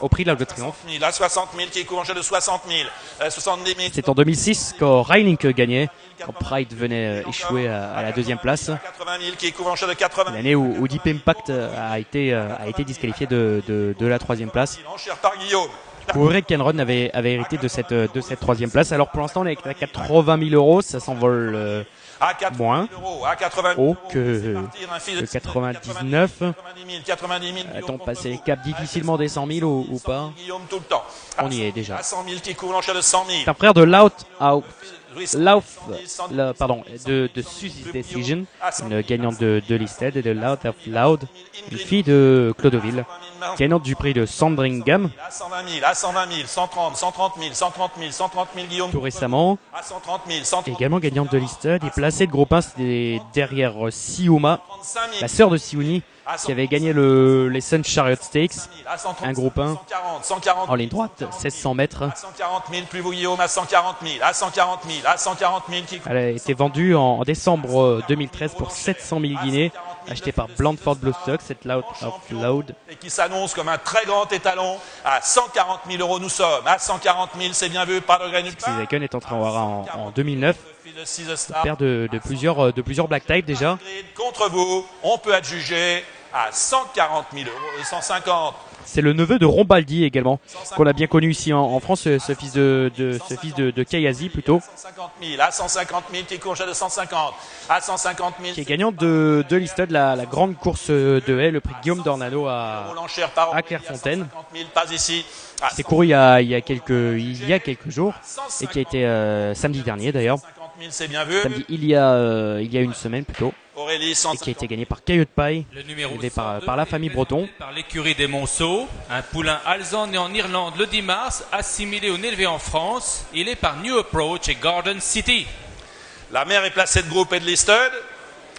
au prix de l'Arc de Triomphe. À 60 000 qui couvre l'enchère de 60 000. 70 000. C'est en 2006 quand Reiling gagnait, quand Pride venait échouer à la deuxième place. 80 000 qui couvre l'enchère de 80 000. L'année où Deep Impact a été disqualifié de la troisième place. Où Rick Cameron avait hérité de cette troisième place. Alors pour l'instant on est à 80 000 euros, ça s'envole moins haut que 99. A-t-on passé les caps difficilement des 100 000 ou pas? On y est déjà. C'est un frère de de Susie's Decision, une gagnante de Listed, et de Loud of Loud, une fille de Clodoville, gagnante du prix de Sandringham. À 120 000, à 120 000, 130 000, 130 000, 130 000 Guillaume. Tout récemment, à 130 000, 130 000. Également gagnante de Listed et placée de groupe 1, c'était derrière Siouma, la sœur de Siouni, qui avait gagné les Sun Chariot Stakes, un groupe 1 en ligne droite, 1600 mètres. À 140 000, plus vous Guillaume, à 140 000, à 140 000, à 140 000. Elle a été vendue en décembre 2013 pour 700 000 guinées. acheté par Blandford Bloodstock, cette Loud of Loud. Et qui s'annonce comme un très grand étalon à 140 000 euros. Nous sommes à 140 000, c'est bien vu par le Grenu. Icon est entré en Wara en 2009. Père de plusieurs Black Type déjà. Contre vous, on peut adjuger à 140 000 euros, 150. C'est le neveu de Rombaldi également, qu'on a bien connu ici en France, ce fils de Kayazi plutôt. 150 000, à 150 000, qui court de 150, à 150 000. Qui est gagnant de Listed, la grande course de haie, le prix Guillaume Dornano à Clairefontaine. Pas ici. C'est couru il y a quelques jours et qui a été samedi dernier d'ailleurs. C'est bien vu. Samedi, il y a une semaine plutôt. Aurélie, et qui a été gagné par Caillot de Paille, élevé par la famille Breton. Par l'écurie des Monceaux, un poulain alezan né en Irlande le 10 mars, assimilé ou élevé en France. Il est par New Approach et Garden City. La mère est placée de groupe et de listed,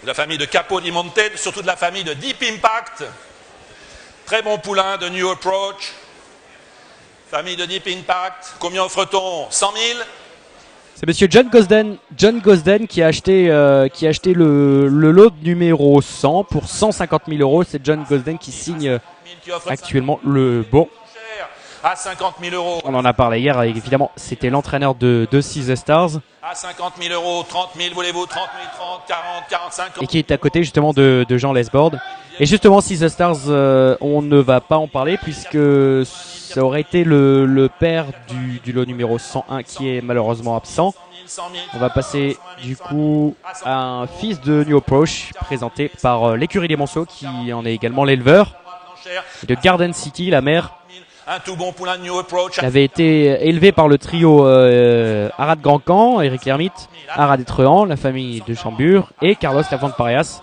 de la famille de Capo di Monte, surtout de la famille de Deep Impact. Très bon poulain de New Approach. Famille de Deep Impact. Combien offre-t-on? 100 000? C'est monsieur John Gosden qui a acheté le lot numéro 100 pour 150 000 euros. C'est John Gosden qui signe actuellement le bon. À 50 000 euros. On en a parlé hier, évidemment, c'était l'entraîneur de Six Stars. À 50 000 euros, 30 000, voulez-vous, 30 000, 30, 40, 45 000. Et qui est à côté justement de Jean Lesbord. Et justement, Six Stars, on ne va pas en parler puisque ça aurait été le père du lot numéro 101 qui est malheureusement absent. On va passer du coup à un fils de New Approach présenté par l'écurie des Monceaux qui en est également l'éleveur. De Garden City, la mère. Un tout bon poulain de New Approach. Il avait été élevé par le trio Arad Grandcamp, Eric Lermite, Arad Etrehan, la famille de Chambure et Carlos Lafont Parias.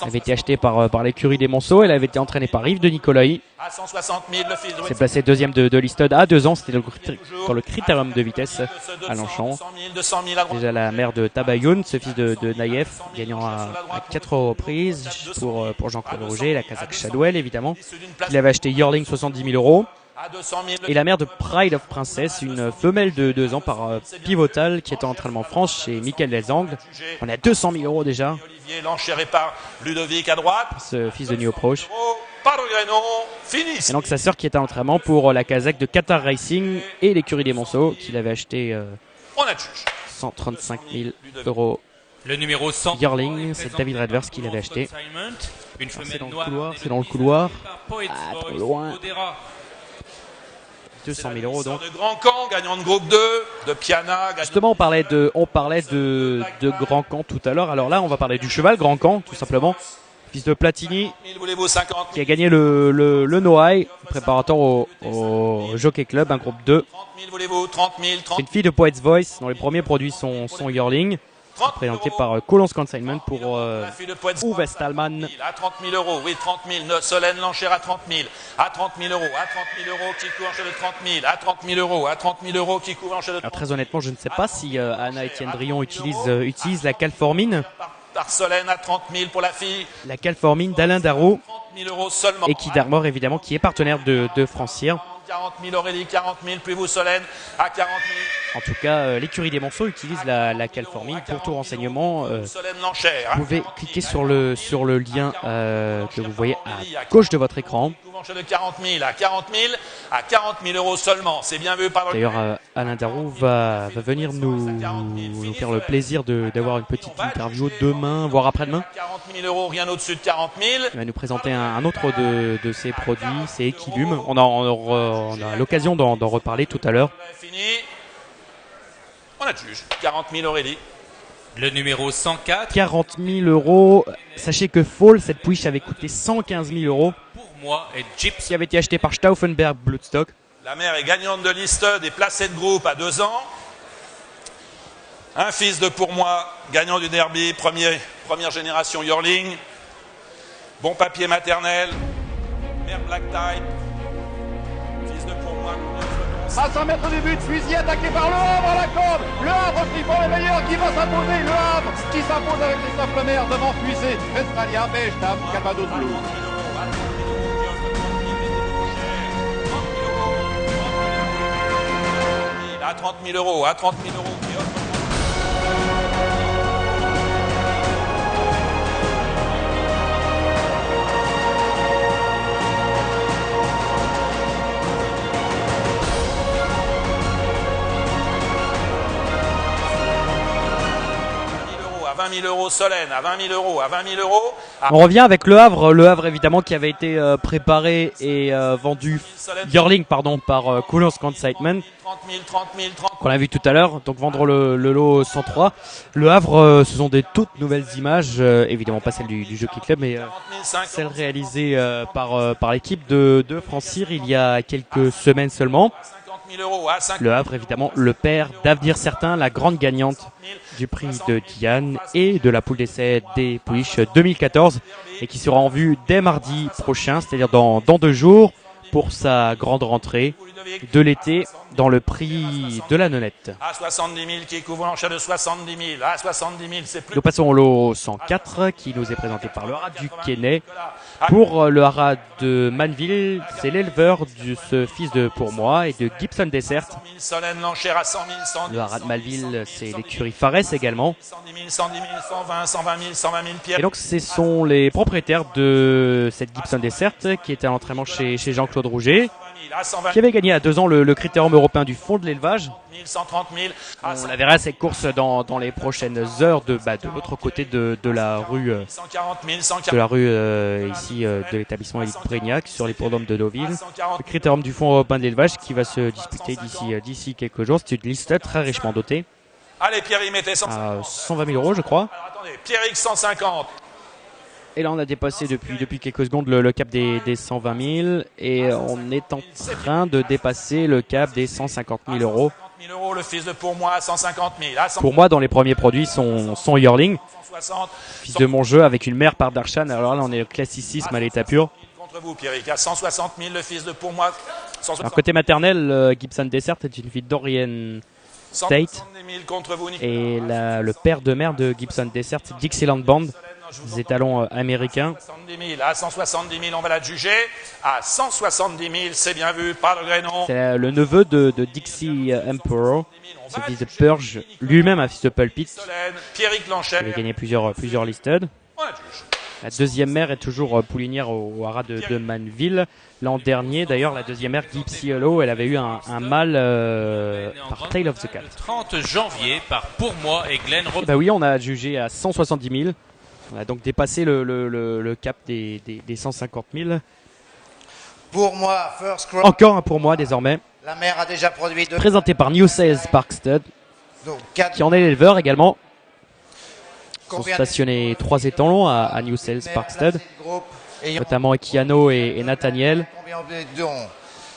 Elle avait été achetée par l'écurie des Monceaux. Elle avait été entraînée par Yves de Nicolai. À 160 000, le fils de s'est placé deuxième de Listed à 2 ans. C'était dans le critérium de vitesse à Longchamp. Déjà la mère de Tabayoun, ce fils de Naïef, gagnant à 4 reprises pour Jean-Claude Roger, la Kazakh Shadwell évidemment. Il avait acheté Yearling 70 000 euros. Et la mère de Pride of Princess, une femelle de 2 ans par Pivotal qui est en entraînement en France chez Michael Lesangles. On est à 200 000 euros déjà. Olivier l'enchéré par Ludovic à droite. Ce fils de New Approach. Par le Grenon, fini. Et donc sa sœur qui est en entraînement pour la Kazakh de Qatar Racing et l'écurie des Monceaux qu'il avait acheté 135 000 euros. Le numéro 100. Yearling, c'est David Redverse qui l'avait acheté. C'est dans le couloir. Ah, trop loin. 200 000 euros donc. De Grand Camp, gagnant de groupe 2, de Piana. Justement, on parlait de Grand Camp tout à l'heure. Alors là, on va parler du cheval Grand Camp, tout simplement. Fils de Platini, qui a gagné le Noailles, préparateur au Jockey Club, un groupe 2. C'est une fille de Poet's Voice, dont les premiers produits sont Yearling. Présenté par Collins Consignment pour Uwe Stallman. À 30 000 euros, oui, 30 000. Solène l'enchère à 30 000. À 30 000 euros, à 30 000 euros qui court chez le 30 000. À 30 000 euros, à 30 000 euros qui court chez le 30 000. Alors, très honnêtement, je ne sais pas si Anna-Étienne Drion utilise la calformine. Par Solène à 30 000 pour la fille. La calformine d'Alain Darro. 30 000 euros seulement. Et qui d'Armor, évidemment, qui est partenaire de Francière. 40 000 Aurélie, 40 000, puis vous Solène à 40 000. En tout cas, l'écurie des Monceaux utilise la calformine. Pour tout renseignement, vous pouvez cliquer sur le lien que vous voyez à gauche de votre écran. De 40 000 à 40 000 à 40 000 euros seulement. C'est bien vu par. D'ailleurs, Alain Darroux va venir nous faire le plaisir d'avoir une petite interview demain, voire après-demain. 40 000 euros, rien au-dessus de 40 000. Il va nous présenter un autre de ses produits, c'est Equilum. On a l'occasion d'en reparler tout à l'heure. Fini. On a juste 40 000 Aurélie. Le numéro 104. 40 000 euros. Sachez que Fall, cette pouliche avait coûté 115 000 euros. Pour moi, et Gypsy. Qui avait été acheté par Stauffenberg Bloodstock. La mère est gagnante de Listed et placée de groupe à 2 ans. Un fils de Pour moi, gagnant du derby, première génération Yearling. Bon papier maternel. Mère Black Type. Fils de Pour moi. À 100 mètres du but, fusil attaqué par Le Havre à la corde. Le Havre qui font les meilleurs, qui va s'imposer. Le Havre qui s'impose avec les Safflemers devant Puisé. Australia, Beige, Tam, Calvados Blue. À 30 000 euros, à 30 000 euros. 20 000 euros Solène, à 20 000 euros, à 20 000 euros. On revient avec le Havre évidemment qui avait été préparé et vendu yearling pardon par Coolers Consignment 30 000, 30 000, 30 000. qu'on a vu tout à l'heure, donc vendre le lot 103. Le Havre, ce sont des toutes nouvelles images, évidemment pas celles du Jockey Club, mais celles réalisées par l'équipe de France Cyr il y a quelques semaines seulement. 50 000 euros, à 50 000. Le Havre, évidemment, le père d'Avenir Certain, la grande gagnante du prix de Diane et de la poule d'essai des Pouliches 2014 et qui sera en vue dès mardi prochain, c'est-à-dire dans 2 jours, pour sa grande rentrée de l'été dans le prix de la Nonette. À 70 000 qui couvre l'enchère de 70 000. À 70 000, c'est plus. Nous passons au lot 104 qui nous est présenté par le haras du Quesnay. Pour le haras de Manville, c'est l'éleveur de ce fils de Pour Moi et de Gibson Dessert. 100 000 Solène, l'enchère à 100 000, 110 000. Le haras de Manville, c'est l'écurie Fares également. 110 000, 110 000, 120, 120 000, 120 000 Pierre. Et donc ce sont les propriétaires de cette Gibson Dessert qui était à l'entraînement chez Jean-Claude Rouget, À 120 000, qui avait gagné à 2 ans le critérium européen du fond de l'élevage. 130 000. On la verra cette course dans les prochaines heures de l'autre côté de la rue 140 000, 140 ici de l'établissement Élite Brégnac sur l'hippodrome de Deauville. Le critérium du fonds européen de l'élevage qui va se disputer d'ici quelques jours. C'est une liste très richement dotée 000. Allez, Pierre, il mettait 150 000. à 120 000 euros je crois. Alors, attendez, Pierrick 150. Et là on a dépassé depuis quelques secondes le cap des 120 000 et on est en train de dépasser le cap des 150 000 euros. 150 000 euros, le fils de Pour Moi à 150 000. À 100 Pour moi, dans les premiers produits, son yearling, 160. fils de mon jeu avec une mère par Darshan. Alors là, on est au classicisme à l'état pur. Contre vous, Pierrick. À 160 000, le fils de Pour Moi. 160 Alors côté maternel, Gibson Dessert est une fille d'Orient State 170 000 contre vous, Nicolas. et le père de mère de Gibson Dessert, c'est Dixieland Band, des étalons américains. 170 000. À 170 000, on va la juger. À 170 000, c'est bien vu par le Grénon. C'est le neveu de Dixie Emperor, ce fils de Purge, lui-même un fils de Pulpit, Solène, Pierrick qui Lanchère. avait gagné plusieurs listed. On la juge. La deuxième mère est toujours poulinière au haras de Manville. L'an dernier, d'ailleurs, la deuxième mère, Gypsy Hollow, elle avait eu un mâle par Tale of the Cat. 30 janvier par Pour Moi et Glenn Robinson. Bah oui, on a jugé à 170 000. On a donc dépassé le cap des 150 000. Pour moi, First Cross. Encore un Pour Moi désormais. La mère a déjà produit 2. Présenté par New Sales Park Stud, Donc 4. qui en est l'éleveur également. Ils sont stationnés 3 étalons à New Sales Park Stud, notamment Ekiano et Nathaniel. Combien on dont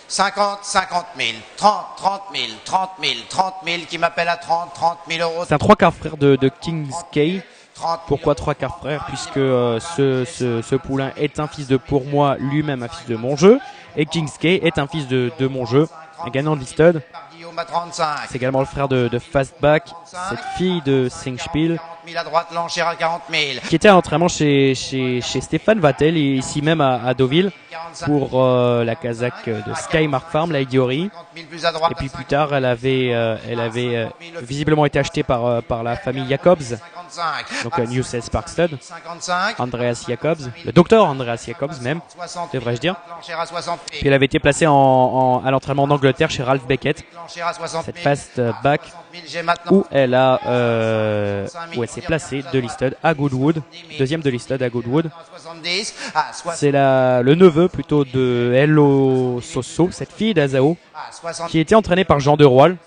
50, 50 000, 30, 30 000, 30 000, 30 000 qui m'appelle à 30, 30 000 euros. C'est un 3 quarts frère de King's Kay. 30 000 Pourquoi 3 quarts frères? Puisque ce poulain est un fils de Pour Moi, lui-même un fils de Mon Jeu. Et King's Kay est un fils de Mon Jeu, un gagnant de listed. par Guillaume à 35. C'est également le frère de Fastback, cette fille de Singspiel, 40 000 à droite, l'enchère à 40 000. qui était à l'entraînement chez Stéphane Vattel, ici même à Deauville, 45 pour la casaque de Skymark Farm, la Idiori. 50 000 plus à droite. Et puis plus tard, elle avait visiblement été achetée par la famille Jacobs, 55. donc New Sales Park Stud, 55. Andreas Jacobs, le docteur Andreas Jacobs même, 60 000, devrais-je dire. l'enchère à 60 000. Puis elle avait été placée à l'entraînement en Angleterre chez Ralph Beckett, L'enchère à 60 000. cette Fastback, 60 000, j'ai maintenant. où elle s'est placée de listed à Goodwood, deuxième de listed à Goodwood. 70 à 60. C'est le neveu plutôt de Hello Soso, cette fille d'Azao, À 70 qui était entraînée par Jean de Roile,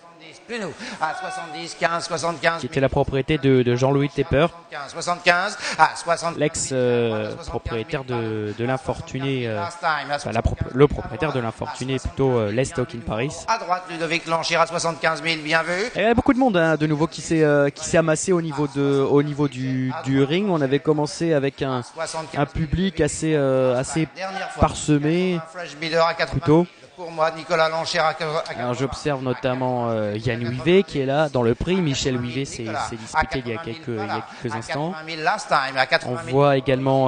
plus nous. À 70, 15, 75. qui était la propriété de Jean-Louis Tepper, 75 à 60. l'ex-propriétaire de l'infortuné, Last time, à enfin, le propriétaire de l'infortuné plutôt Les Stock in Paris. À droite, Ludovic Lanchir à 75 000, bien vu. Et il y a beaucoup de monde de nouveau qui s'est amassé au niveau du ring. On avait commencé avec un public assez Dernière fois. parsemé Un fresh bidder à 80 plutôt. Pour moi, Nicolas Lanchir à 80 Alors j'observe notamment Yann Huivet qui est là dans le prix. Michel Huivet s'est disputé il y a quelques instants. 80 000 last time, à On 80 000. voit également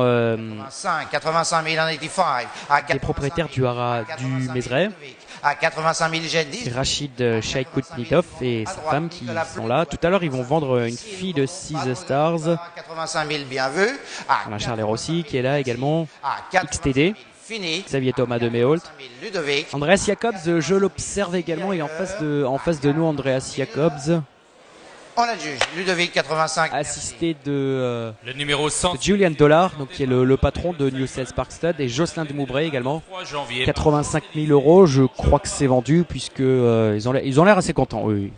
85 000 en 85. À les propriétaires du haras du Mézeray, À 85 000, j'ai 10. Rachid Shaikhoutnitov et sa femme qui sont là. Tout à l'heure ils vont vendre une fille de 6 Stars. À 85 000, bien vu. On a Charles Rossi qui est là également. À 80 000, XTD, fini. Xavier Thomas de Méholt. 5 000, Ludovic. Andreas Jacobs, je l'observe également, il est en face de nous, Andreas Jacobs. On la juge. Ludovic 85. Assisté de Le numéro 100. Julian Dollar, donc qui est le patron de New Sales Park Stud, et Jocelyn de Moubray également. 3 janvier. 85 000 euros, je crois que c'est vendu puisque ils ont l'air assez contents. Oui.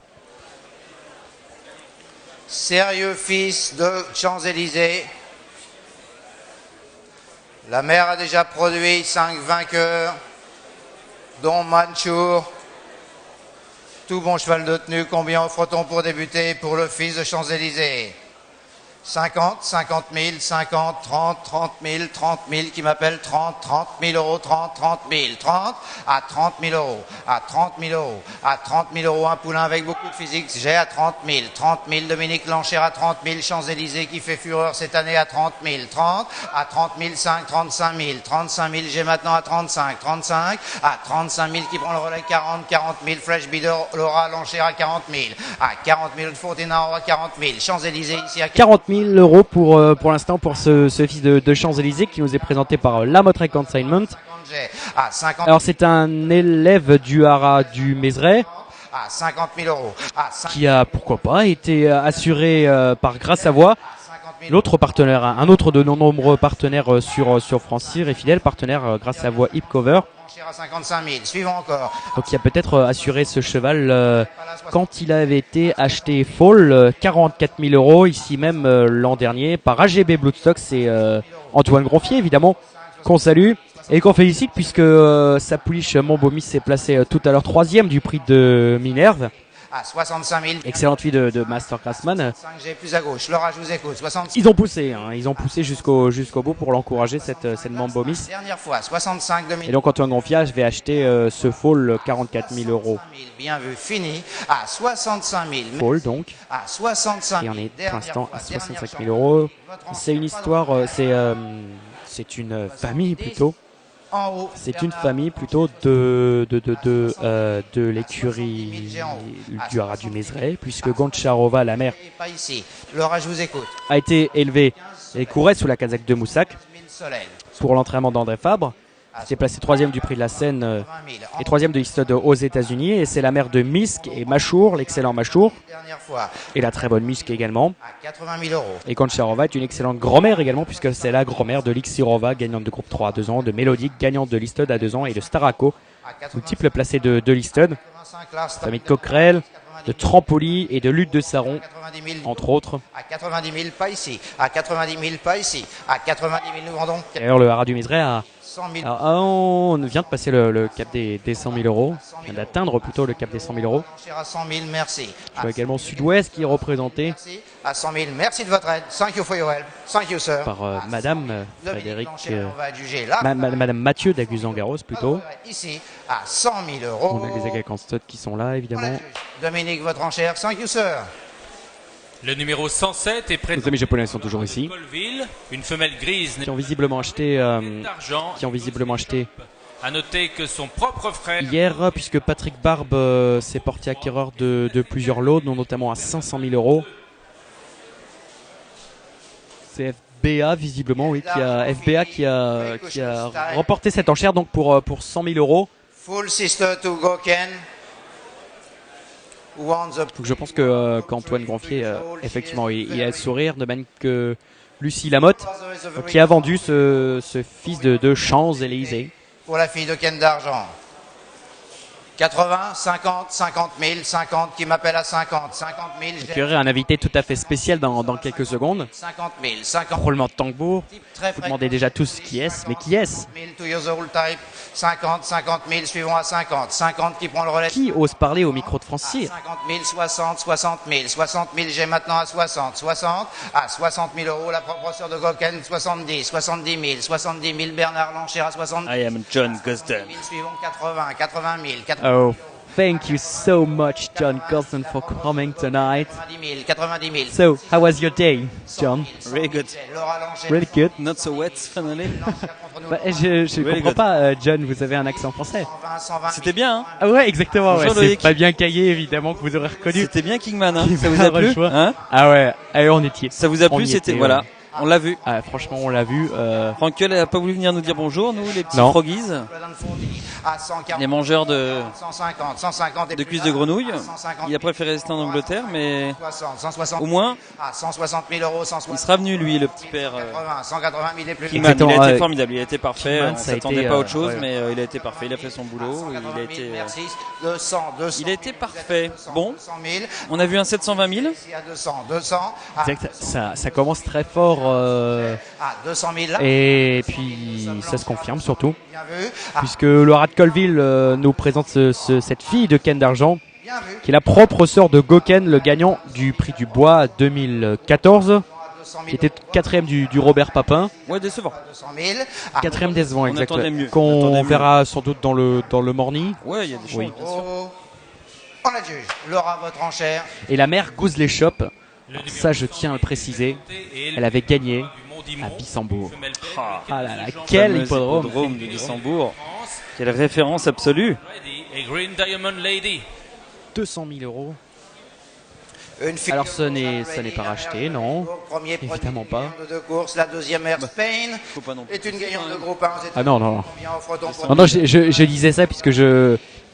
Sérieux fils de Champs-Élysées. La mère a déjà produit 5 vainqueurs, dont Manchour. Tout bon cheval de tenue, combien offre-t-on pour débuter pour le fils de Champs-Élysées? 50, 50 000, 50, 30, 30 000, 30 000 qui m'appelle 30, 30 000 euros, 30, 30 000, 30 à 30 000 euros, à 30 000 euros, à 30 000 euros, un poulain avec beaucoup de physique, j'ai à 30 000, 30 000, Dominique Lanchère à 30 000, Champs-Élysées qui fait fureur cette année à 30 000, 30 à 30 000, 5, 35 000, 35 000, j'ai maintenant à 35, 35 à 35 000 qui prend le relais, 40, 40 000, Fresh Bidder, Laura Lanchère à 40 000, à 40 000, Fontenaro à 40 000, Champs-Élysées ici à 40 000 euros pour l'instant pour ce fils de Champs-Élysées qui nous est présenté par Lamotrec Consignment. Alors c'est un élève du haras du Mézeray à 50 000 euros, qui a pourquoi pas été assuré par Grâce à Voix, l'autre partenaire, un autre de nos nombreux partenaires sur France Cyr et fidèle partenaire Grâce à Voix Hip Cover. à 55 000, suivons encore. Donc il a peut-être assuré ce cheval quand il avait été acheté Fall, 44 000 euros ici même l'an dernier par AGB Bloodstock. C'est Antoine Gronfier évidemment qu'on salue et qu'on félicite puisque sa pouliche Montbomis s'est placé tout à l'heure 3e du prix de Minerve. À 65 000. Excellent vie de Master Craftsman. 5G plus à gauche. Laura, je vous écoute. 65. Ils ont poussé jusqu'au bout pour l'encourager cette Montbomis. Dernière fois, 65 2000. Et donc Antoine Gronfier, je vais acheter ce Fall 44 000 euros. Bien vu, fini. À 65 000. Fall donc. À 65 000. Et on est pour l'instant à 65 000 euros. C'est une histoire, c'est une famille plutôt. C'est une famille plutôt de l'écurie du haras du Mézeray, puisque Goncharova, la mère, Laura, je vous écoute. a été élevée et courait sous la casaque de Moussac pour l'entraînement d'André Fabre. s'est placé 3e du prix de la Seine et 3e de l'Easton aux États-Unis. Et c'est la mère de Misk et Machour, l'excellent Machour, et la très bonne Misk également. Et Goncharova est une excellente grand-mère également, puisque c'est la grand-mère de Lixirova, gagnante de groupe 3 à 2 ans, de Mélodique, gagnante de l'Easton à 2 ans, et de Starako, multiple placé de l'Easton. Famille de Coquerel, de Trampoli et de Lutte de Saron, entre autres. À 90 000, pas ici. À 90 000, pas ici. À 90 000, nous vendons. D'ailleurs, le haras du Mézeray a... 100 000. Alors, on vient de passer le cap des 100 000 euros. On vient d'atteindre plutôt le cap des 100 000 euros. À 100 000, merci. Je vois également Sud-Ouest qui est représenté. À 100 000, merci de votre aide. Thank you for your help. Thank you, sir. Par Madame Frédéric, on va juger là. Madame Mathieu d'Aguzan-Garros plutôt. Ici, à 100 000 euros. On a les agacants stud qui sont là évidemment. Dominique, votre enchère. Thank you, sir. Le numéro 107 est prêt. Les amis japonais sont toujours ici. Colville, une femelle grise qui ont visiblement acheté, À noter que son propre frère hier, puisque Patrick Barbe s'est porté acquéreur de plusieurs lots, dont notamment à 500 000 euros. C'est FBA visiblement, oui, qui a remporté cette enchère donc pour 100 000 euros. Full sister to Goken. Donc je pense que qu'Antoine Gronfier, effectivement, il a le sourire, de même que Lucie Lamotte, qui a vendu ce fils de Champs-Élysées. Pour la fille de Ken d'Argent. 80, 50, 50 000, 50 qui m'appelle à 50, 50 000. Il y aurait un invité tout à fait spécial dans quelques secondes. 50 000, 50 roulement de tambour. Vous demandez déjà tous qui est-ce, mais qui est-ce? 50, 50 000, suivons à 50. 50 qui prend le relais. Qui ose parler au micro de France Cyr? 50 000, 60, 60 000. 60 000, j'ai maintenant à 60. 60 à 60 000 euros, la propre sœur de Goken, 70. 70 000, 70 000, Bernard Lanchère à 70 000. I am John Gusden. Suivons 80, 80 000. 80 Oh, thank you so much, John Gusden, for coming tonight. 90 000. So, how was your day, John? Very good. Really good. Not so wet, finally. Bah, je comprends pas, John, vous avez un accent français. C'était bien, hein? Ah ouais, exactement. Bonjour, ouais, c'est pas bien caillé, évidemment, que vous aurez reconnu. C'était bien Kingman, hein? Ça vous a plu, hein? Ah ouais, allez, on est tiers. Ça vous a plu? C'était, voilà. On l'a vu. Ah, franchement, on l'a vu. Frankel n'a pas voulu venir nous dire bonjour, nous, les petits Non. froggies. Les mangeurs de cuisses de grenouille. Il a préféré rester en Angleterre, mais au moins, à 160 000 euros, il sera venu, lui, le petit père. 180 000 et plus. Kingman, il a été formidable, il a été parfait. Kingman, On ça a s'attendait été, pas à autre chose, ouais. mais il a été parfait. Il a fait son boulot. Il a été, Merci. 200, 200. il a été parfait. Bon, 200 000. on a vu un 720 000. Ici à 200, 200. À, Exact, ça commence très fort. à 200 000 là. Et puis, ça se confirme surtout. Bien vu. À, Puisque Laura de Colville nous présente cette fille de Ken d'argent, bien vu. qui est la propre sœur de Goken, le gagnant du prix du bois 2014, 200 000 qui était 4ème du Robert Papin. Ouais, décevant. 200 000. À 4ème décevant, On exactement. attendait mieux. On Qu'on attendait mieux. verra sans doute dans le morning. Ouais, il y a des choses. Oui. Bien sûr. On la juge. Laura, votre enchère. Et la mère Gouzelet Shop, alors ça je tiens à le préciser, elle avait gagné à Bissembourg. Ah là là, quel Fameux hippodrome! de Luxembourg. Quelle référence absolue. Et Green Diamond Lady. 200 000 euros. Une figure Alors ce n'est pas racheté, non. Premier Évidemment pas. de course, la deuxième Air Spain Faut pas non plus. est une gagnante de groupe 1. Ah non, non, non. Combien offre-t-on pour Non, non, je disais ça puisque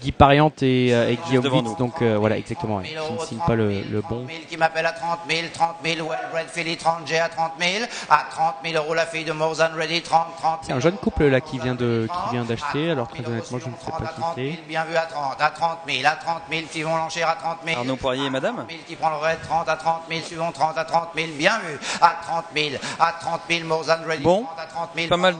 Guy Pariante et Guillaume devant Witt, nous. donc voilà, exactement, ouais, qui ne signe pas le bon. 30 000 qui m'appelle à 30 000, 30 000, Well-Bred Philly 30 G à 30 000, à 30 000 euros la fille de More Than Ready, 30 000. C'est un jeune couple là qui vient d'acheter, alors très honnêtement je ne sais pas qui c'est. Bien vu à 30 000, à 30 000, suivons l'enchère à 30 000. Arnaud Poirier et madame. 30 000 qui prend le raid, 30 à 30 000, suivons 30 à 30 000, bien vu, à 30 000, à 30 000, More Than Ready, Bon, 30 à 30 000. pas mal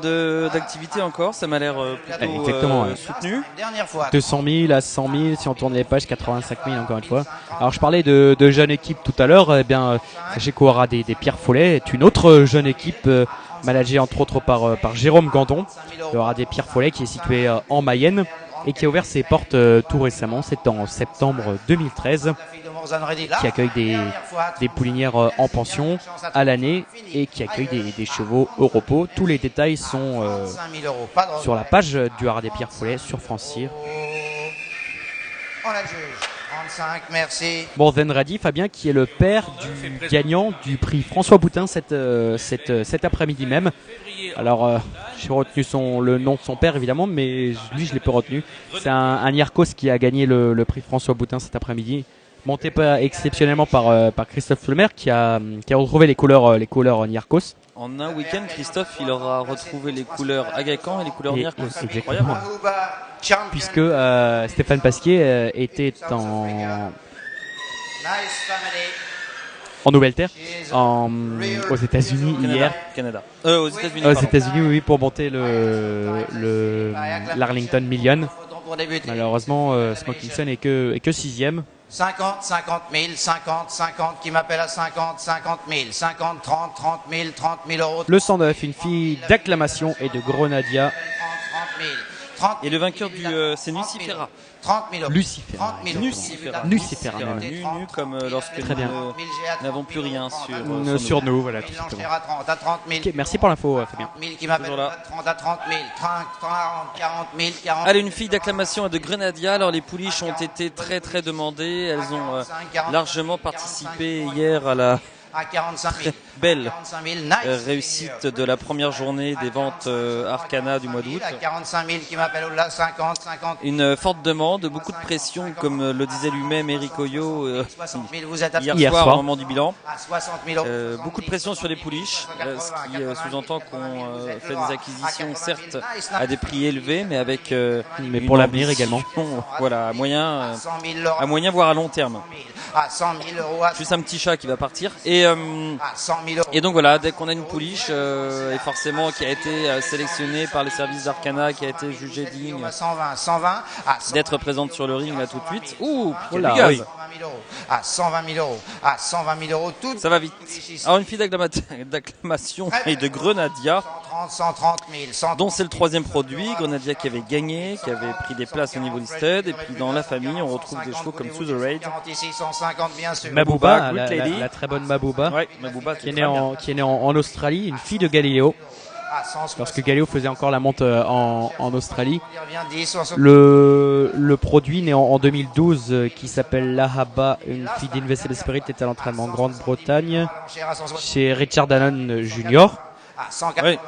d'activités encore, ça m'a l'air plutôt Exactement, ouais. soutenu. Une dernière fois. 200 000 à 100 000, si on tourne les pages, 85 000 encore une fois. Alors je parlais de jeune équipe tout à l'heure, eh bien sachez qu'Aura des Pierre Follet est une autre jeune équipe managée entre autres par Jérôme Gandon. Aura des Pierre Follet qui est située en Mayenne et qui a ouvert ses portes tout récemment, c'est en septembre 2013, qui accueille des poulinières en pension à l'année et qui accueille des chevaux au repos. Tous les détails sont 5 000 euros, pas de sur la page du Haras des Pierre Follet sur France Cyr. On la juge. 35, merci. Bon, Zenradi, Fabien, qui est le père du gagnant du prix François Boutin cet après-midi même. Alors, j'ai retenu le nom de son père évidemment, mais lui je l'ai pas retenu. C'est un Niarchos qui a gagné le prix François Boutin cet après-midi, monté pas exceptionnellement par Christophe Lemaire qui a retrouvé les couleurs Niarchos. En un week-end, Christophe, il aura retrouvé les couleurs Agacan et les couleurs Niarchos. Exactement. Puisque Stéphane Pasquier était en Nouvelle-Terre, aux États-Unis hier. Canada. Aux États-Unis. Aux États-Unis, oui, pour monter l'Arlington Million. Malheureusement, Smokinson est que 6ème. 50, 50 000, 50, 50, qui m'appelle à 50, 50 000, 50, 30, 30 000, 30 000 euros. Le 109, une fille d'acclamation et de Grenadia. 30 000, 30 000. Et le vainqueur c'est Nucifera. 30 000 euros. Lucifera. 30 000 euros. Nucifera même. Nu, comme lorsque Très bien. nous n'avons plus rien Sur nous, voilà, tout simplement. À 30, à 30 000. Ok, merci pour l'info, Fabien. 000 qui m'appelle Toujours là. à 30, à 30 000, 30, 40 000, 40 000. Allez, une fille d'acclamation et de Grenadia. Alors les pouliches ont été très très demandées. Elles ont largement participé hier à la à 45 000. belle 45 000, nice. réussite de la première journée des ventes Arcana du mois d'août. À 45 000 qui m'appelle au-delà, 50, 50 000. Une forte demande, beaucoup de pression, comme le disait lui-même Eric Oyo 60 000, vous êtes à hier soir au moment du bilan. À 60 000 euros. Beaucoup de pression sur les pouliches, ce qui sous-entend qu'on fait des acquisitions, certes, à des prix élevés, mais avec mais pour l'avenir également. Voilà, à moyen, 100 000 voire à long terme. À 100 000 euros. Juste un petit chat qui va partir. Et, à 100 000 euros. et donc voilà, dès qu'on a une pouliche, et forcément qui a été sélectionnée par les services d'Arcana, qui a été jugée digne 120, 120, d'être présente sur le ring là tout de suite. Ouh, quel là, gaz. oui. 120 000 euros. À 120 000 euros. À 120 000 euros. Tout Ça va vite. Alors une fille d'acclamation et de Grenadia, 130, 130 000, 130 dont c'est le troisième produit. Grenadia qui avait gagné, qui avait pris des places au niveau listed. Et puis dans la famille, on retrouve des chevaux comme Sous the Raid. 46, 150 bien sûr. Mabouba, Great Lady. la très bonne Mabouba, Ouais, Mabouba qui est née en Australie, une fille de Galiléo. lorsque Galeo faisait encore la monte en Australie. Le produit né en 2012 qui s'appelle Lahaba, une fille d'Invincible Spirit, est à l'entraînement en Grande-Bretagne chez Richard Dannon Jr. Oui.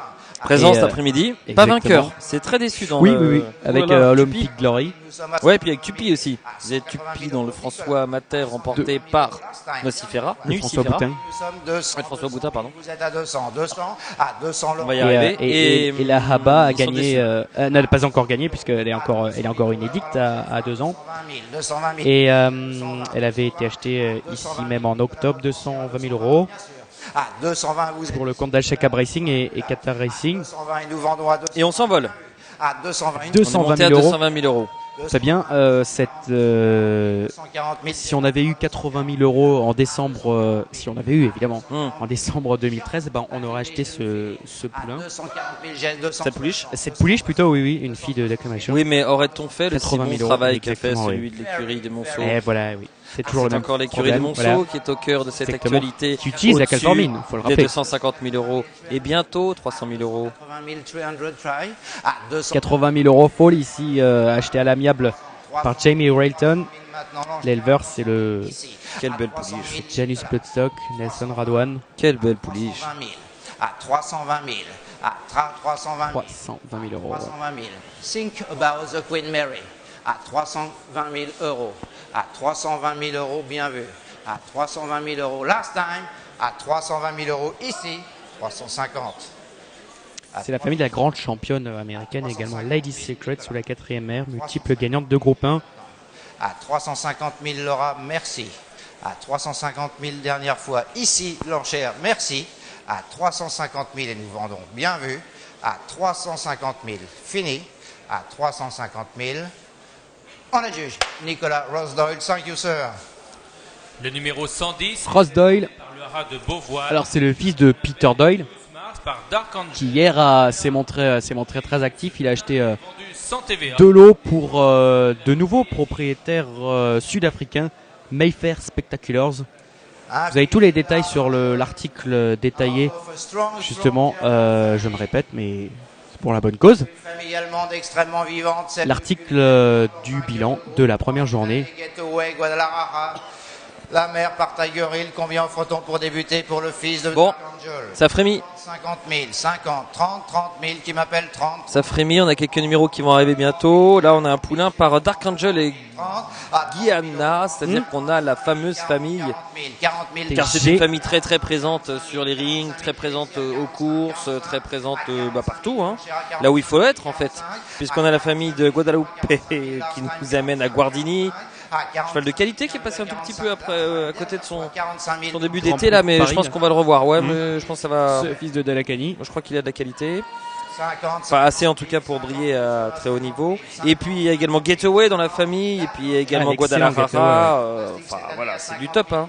Présent cet après-midi, pas vainqueur. C'est très déçu dans le... avec Olympic Glory. Ouais, puis avec Tupi aussi. Vous avez Tupi dans le François Mater remporté par Nocifera. François Boutin. François Boutin, pardon. Vous êtes à 200, 200, à 200. On va y arriver. Et la Haba a gagné, n'a pas encore gagné puisqu'elle est encore inédite à 2 ans. Et elle avait été achetée ici même en octobre, 220 000 euros. À 220, vous pour le compte d'Al-Shakab Racing et Qatar Racing. 220 et nous vendons à 200. Et on s'envole. À 220 220 000 euros. Très bien. Si on avait eu 80 000 euros en décembre, si on avait eu évidemment en décembre 2013, ben, on aurait acheté ce poulain. Cette pouliche plutôt, oui, une fille d'Acclamation. Oui, mais aurait-on fait le si bon travail qu'a fait celui oui. de l'écurie des Monceaux? Voilà, oui. C'est toujours le même encore l'écurie des Monceaux qui est au cœur de cette actualité. Qui utilise la Calformine, il faut le rappeler. Des 250 000 euros et bientôt 300 000 euros. 80 000 euros fall ici, acheté à l'amiable par Jamie Railton. L'éleveur, c'est le... Quelle belle pouliche. Janus Bloodstock, Nelson Radwan. Quelle belle pouliche. À 320 000. À 320 000 euros. 320 000. Think about the Queen Mary. À 320 000 euros. À 320 000 euros, bien vu. À 320 000 euros last time. À 320 000 euros ici. 350. C'est la famille de la grande championne américaine également, Lady Secret sous la 4e ère, multiple gagnante de groupe 1. À 350 000 Laura, merci. À 350 000 dernière fois ici, l'enchère, merci. À 350 000 et nous vendons, bien vu. À 350 000, fini. À 350 000. On est juge. Nicolas Ross Doyle, thank you sir. Le numéro 110. Ross Doyle. De Beauvoir. Alors c'est le fils de Peter Doyle. Qui hier s'est montré très actif. Il a acheté de l'eau pour de nouveaux propriétaires sud-africains, Mayfair Spectaculars. Vous avez tous les détails sur l'article détaillé. Justement, je me répète, mais c'est pour la bonne cause. L'article du bilan de la première journée. La mère par Tiger Hill, combien offre-t-on pour débuter pour le fils de Bon, ça frémit. 50 000, 50, 30, 30 000 qui m'appelle 30. Ça frémit, on a quelques numéros qui vont arriver bientôt. Là, on a un poulain par Dark Angel et Guyana, c'est-à-dire qu'on a la fameuse famille. 40 000, car c'est une famille très très présente sur les rings, très présente aux courses, très présente partout, hein, là où il faut être en fait. Puisqu'on a la famille de Guadalupe qui nous amène à Guardini. Cheval de qualité qui est passé un tout petit peu après à côté de son début d'été là, mais je pense qu'on va le revoir. Ouais, mais je pense que ça va. Ce fils de Dalakani. Je crois qu'il a de la qualité. Enfin, assez en tout cas pour briller à très haut niveau. Et puis il y a également Getaway dans la famille, et puis également Guadalajara. Enfin voilà, c'est du top. Hein.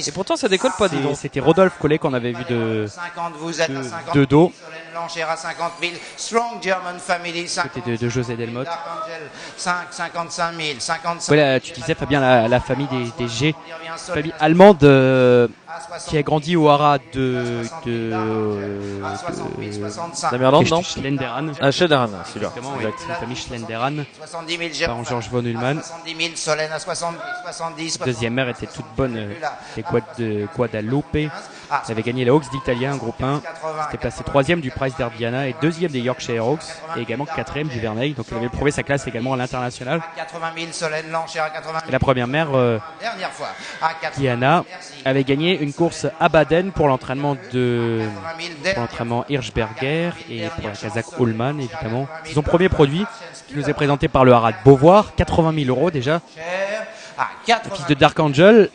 Et pourtant ça décolle pas, dis donc. C'était Rodolphe Collet qu'on avait vu de dos. L'enchère à 50 000. Strong German Family. C'était de José Delmotte. 55 000. 55 voilà, tu disais Fabien, la famille des G, famille allemande qui a grandi au haras de Damerland, non Schlenderan. Ah, Schlenderan, celui-là. Exact. La famille Schlenderan. 70 000 par Georges von Ullmann. 70 000 Solène à 70. Deuxième mère était toute bonne, des Guadalupe. Elle avait gagné la Hawks d'Italia, un groupe 1. C'était placé 3e du Price d'Ardiana et 2e des Yorkshire Hawks. Et également 4e du Vermeil. Donc elle avait prouvé sa classe également à l'international. 80 000 Solène, l'enchère à 80 000. Et la première mère, dernière fois, Diana, avait gagné une course à Baden pour l'entraînement Hirschberger et pour la Kazakh Ullmann évidemment. C'est son premier produit qui nous est présenté par le haras de Beauvoir, 80 000 euros déjà. Le fils de Dark Angel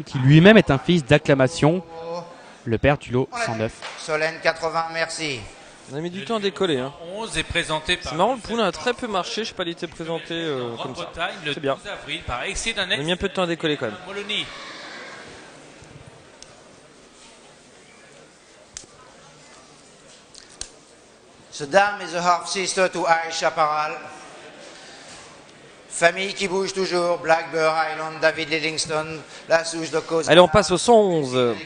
qui lui-même est un fils d'acclamation. Le père du lot 109. Solène 80, merci. On a mis du temps à décoller. Hein. 11 est présenté par. C'est marrant, le poulain a très peu marché. Je sais pas, il était présenté comme ça. C'est bien. Par on a mis un peu de temps à décoller quand même. Molony. The dame is a half sister to Aisha Paral. Famille qui bouge toujours, Blackbird Island, David Livingston, la souche de cause. Allez, on passe au 111.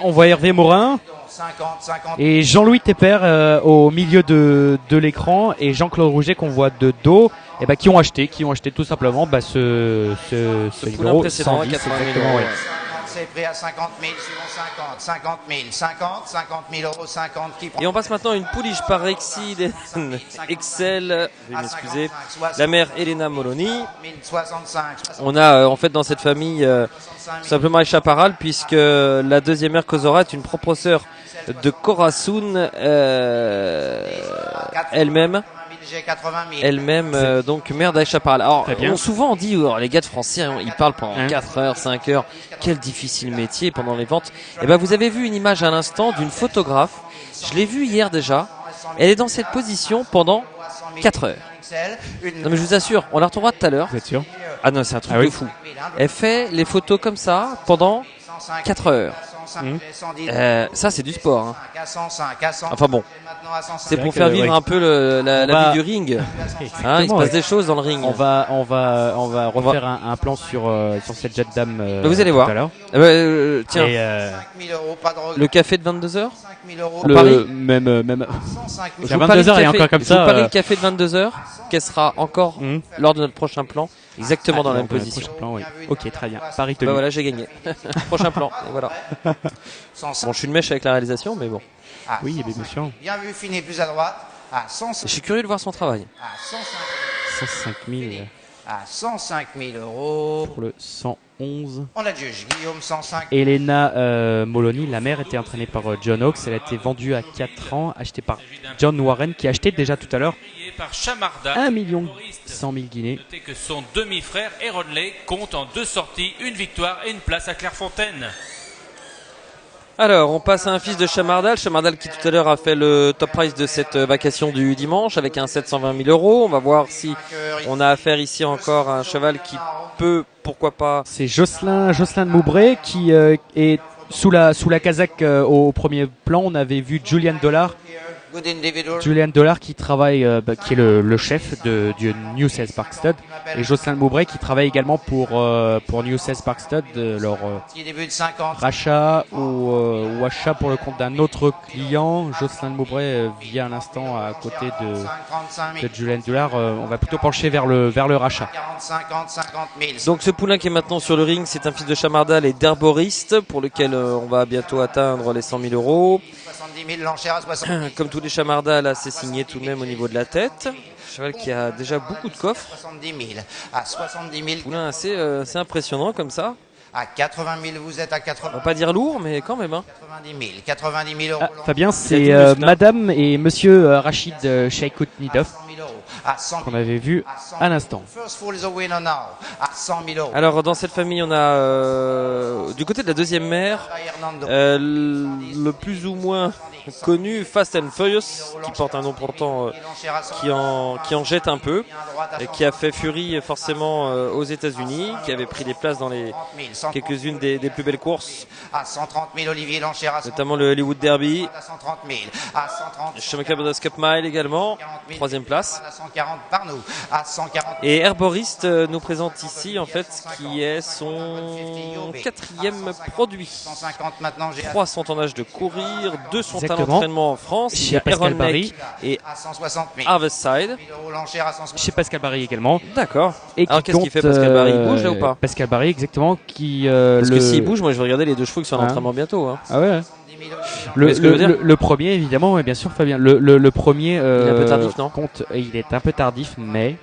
On voit Hervé Morin 50. et Jean-Louis Tepper au milieu de l'écran et Jean-Claude Rouget qu'on voit de dos, et qui ont acheté tout simplement ce numéro précédent, 110, 80 000 exactement, euros. ouais. C'est pris à 50 000, suivant 50 000 euros, 50 qui prend. Et on passe maintenant à une pouliche par Exil Excel, veuillez m'excuser, la mère Elena Moloni. 65. On a en fait dans cette famille tout simplement Aïcha Paral, puisque la deuxième mère Kozora est une propreure de Khorasun, elle-même donc mère d'Aïcha Paral. Alors on souvent dit les gars de français ils parlent pendant 4 heures, 5 heures, quel difficile métier pendant les ventes. Et vous avez vu une image à l'instant d'une photographe, je l'ai vue hier déjà, elle est dans cette position pendant 4 heures. Non mais je vous assure, on la retrouvera tout à l'heure. Vous êtes sûr? Ah non, c'est un truc de fou. Elle fait les photos comme ça pendant 4 heures. Ça c'est du sport. Enfin bon, c'est pour faire vivre un peu la vie du ring. Il se passe des choses dans le ring. On va refaire un plan sur cette jeune dame. Vous allez voir. Tiens, Et, le café de 22h. Même. Je À vous parie 22h et encore comme ça. Je vous parie le café de 22h, qu'elle sera encore lors de notre prochain plan, exactement dans la même position. Plan, oui. Ok, très bien. Paris tenu. Voilà, j'ai gagné. Prochain plan. Et voilà. Bon, je suis une mèche avec la réalisation, mais bon. Oui, bien sûr. Bien vu, fini plus à droite. À 105. Je suis curieux de voir son travail. À 105 000. À 105 000 euros. Pour le 111. On adjuge Guillaume 105. Elena Moloni, la mère, était entraînée par John Hawkes. Elle a été vendue à 4 ans, achetée par John Warren, qui a acheté déjà tout à l'heure Par Chamarda, 1 100 000 guinées. notez que son demi-frère Eronley compte en 2 sorties, une victoire et une place à Clairefontaine. Alors, on passe à un fils de Chamardal. Chamardal qui tout à l'heure a fait le top price de cette vacation du dimanche avec un 720 000 euros. On va voir si on a affaire ici encore à un cheval qui peut, pourquoi pas. C'est Jocelyn de Moubray qui est sous la casaque au premier plan. On avait vu Julian Dollar. Julian Dollar qui travaille, qui est le chef du New Sales Park Stud, et Jocelyn de Moubray qui travaille également pour New Sales Park Stud, leur rachat ou achat pour le compte d'un autre client. Jocelyn de Moubray vient à l'instant à côté de Julian Dollar. On va plutôt pencher vers le rachat. Donc ce poulain qui est maintenant sur le ring, c'est un fils de Chamardal et d'herboriste pour lequel on va bientôt atteindre les 100 000 euros. 70 000, l'enchère à 60 000. Comme tous les Chamardal, là, c'est signé tout de même au niveau de la tête. Cheval qui a déjà beaucoup de coffres. 70 000. À 70 000. Poulain assez impressionnant comme ça. À 80 000, vous êtes à 80 000. On va pas dire lourd, mais quand même. 90 000 euros. Fabien, c'est Madame et Monsieur Rachid Sheikhout Nidov qu'on avait vu à l'instant. Alors dans cette famille, on a du côté de la deuxième mère le plus ou moins connu Fast and Furious, qui porte un nom pourtant qui en jette un peu, et qui a fait furie forcément aux États-Unis, qui avait pris des places dans quelques-unes des plus belles courses, à 130 000, Olivier Lanchère à 130 000. notamment le Hollywood Derby, à 130 000. À 130 000. Schumacher Brothers Cup Mile également, 3e place. À 140 par nous. À 140 000. Et Herboriste nous présente ici en fait qui est son 4e produit. 150 maintenant. 3 sont en âge de courir, 2 sont Exactement. à l'entraînement en France. Il y a Pascal Aaron Barry Neck et à 160 000. Harvestside. Chez Pascal Barry également. D'accord. Et Alors qu'est-ce qu'il fait Pascal Barry? Il bouge là ou pas? Pascal Barry, exactement, qui Parce que s'il bouge, moi je vais regarder les 2 chevaux qui sont en entraînement bientôt. Hein. Ah ouais. Qu'est-ce que je veux dire Le premier, évidemment, ouais, bien sûr, Fabien. Le premier il est un peu tardif, non? compte, il est un peu tardif, mais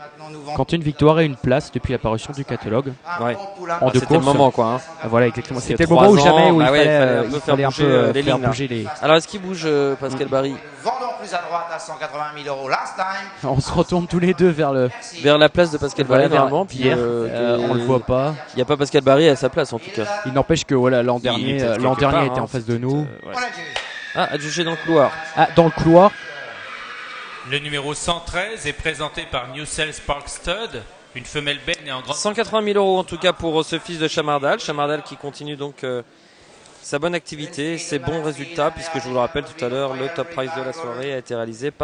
compte une victoire et une place depuis l'apparition du catalogue. Ouais. En deux C'était le courses. moment quoi. Hein. Voilà, exactement. C'était C'était le moment où 3 ans, jamais où bah il ouais, fallait un peu les faire lignes, là. bouger les. Alors est-ce qu'il bouge Pascal Barry? Vendons plus à droite à 180 000 euros. Last time. On se retourne tous les deux vers la place de Pascal Barry normalement. Puis on le voit pas. Il n'y a pas Pascal Barry à sa place en tout cas. Il n'empêche que voilà, l'an est dernier peut-être quelque part, était en face de nous. Ah, adjugé dans le couloir. Ah, dans le couloir. Le numéro 113 est présenté par New Sales Park Stud. Une femelle benne est en grande... 180 000 euros en tout cas pour ce fils de Chamardal. Chamardal qui continue donc sa bonne activité, ses bons résultats, puisque je vous le rappelle tout à l'heure, le top prize de la soirée a été réalisé par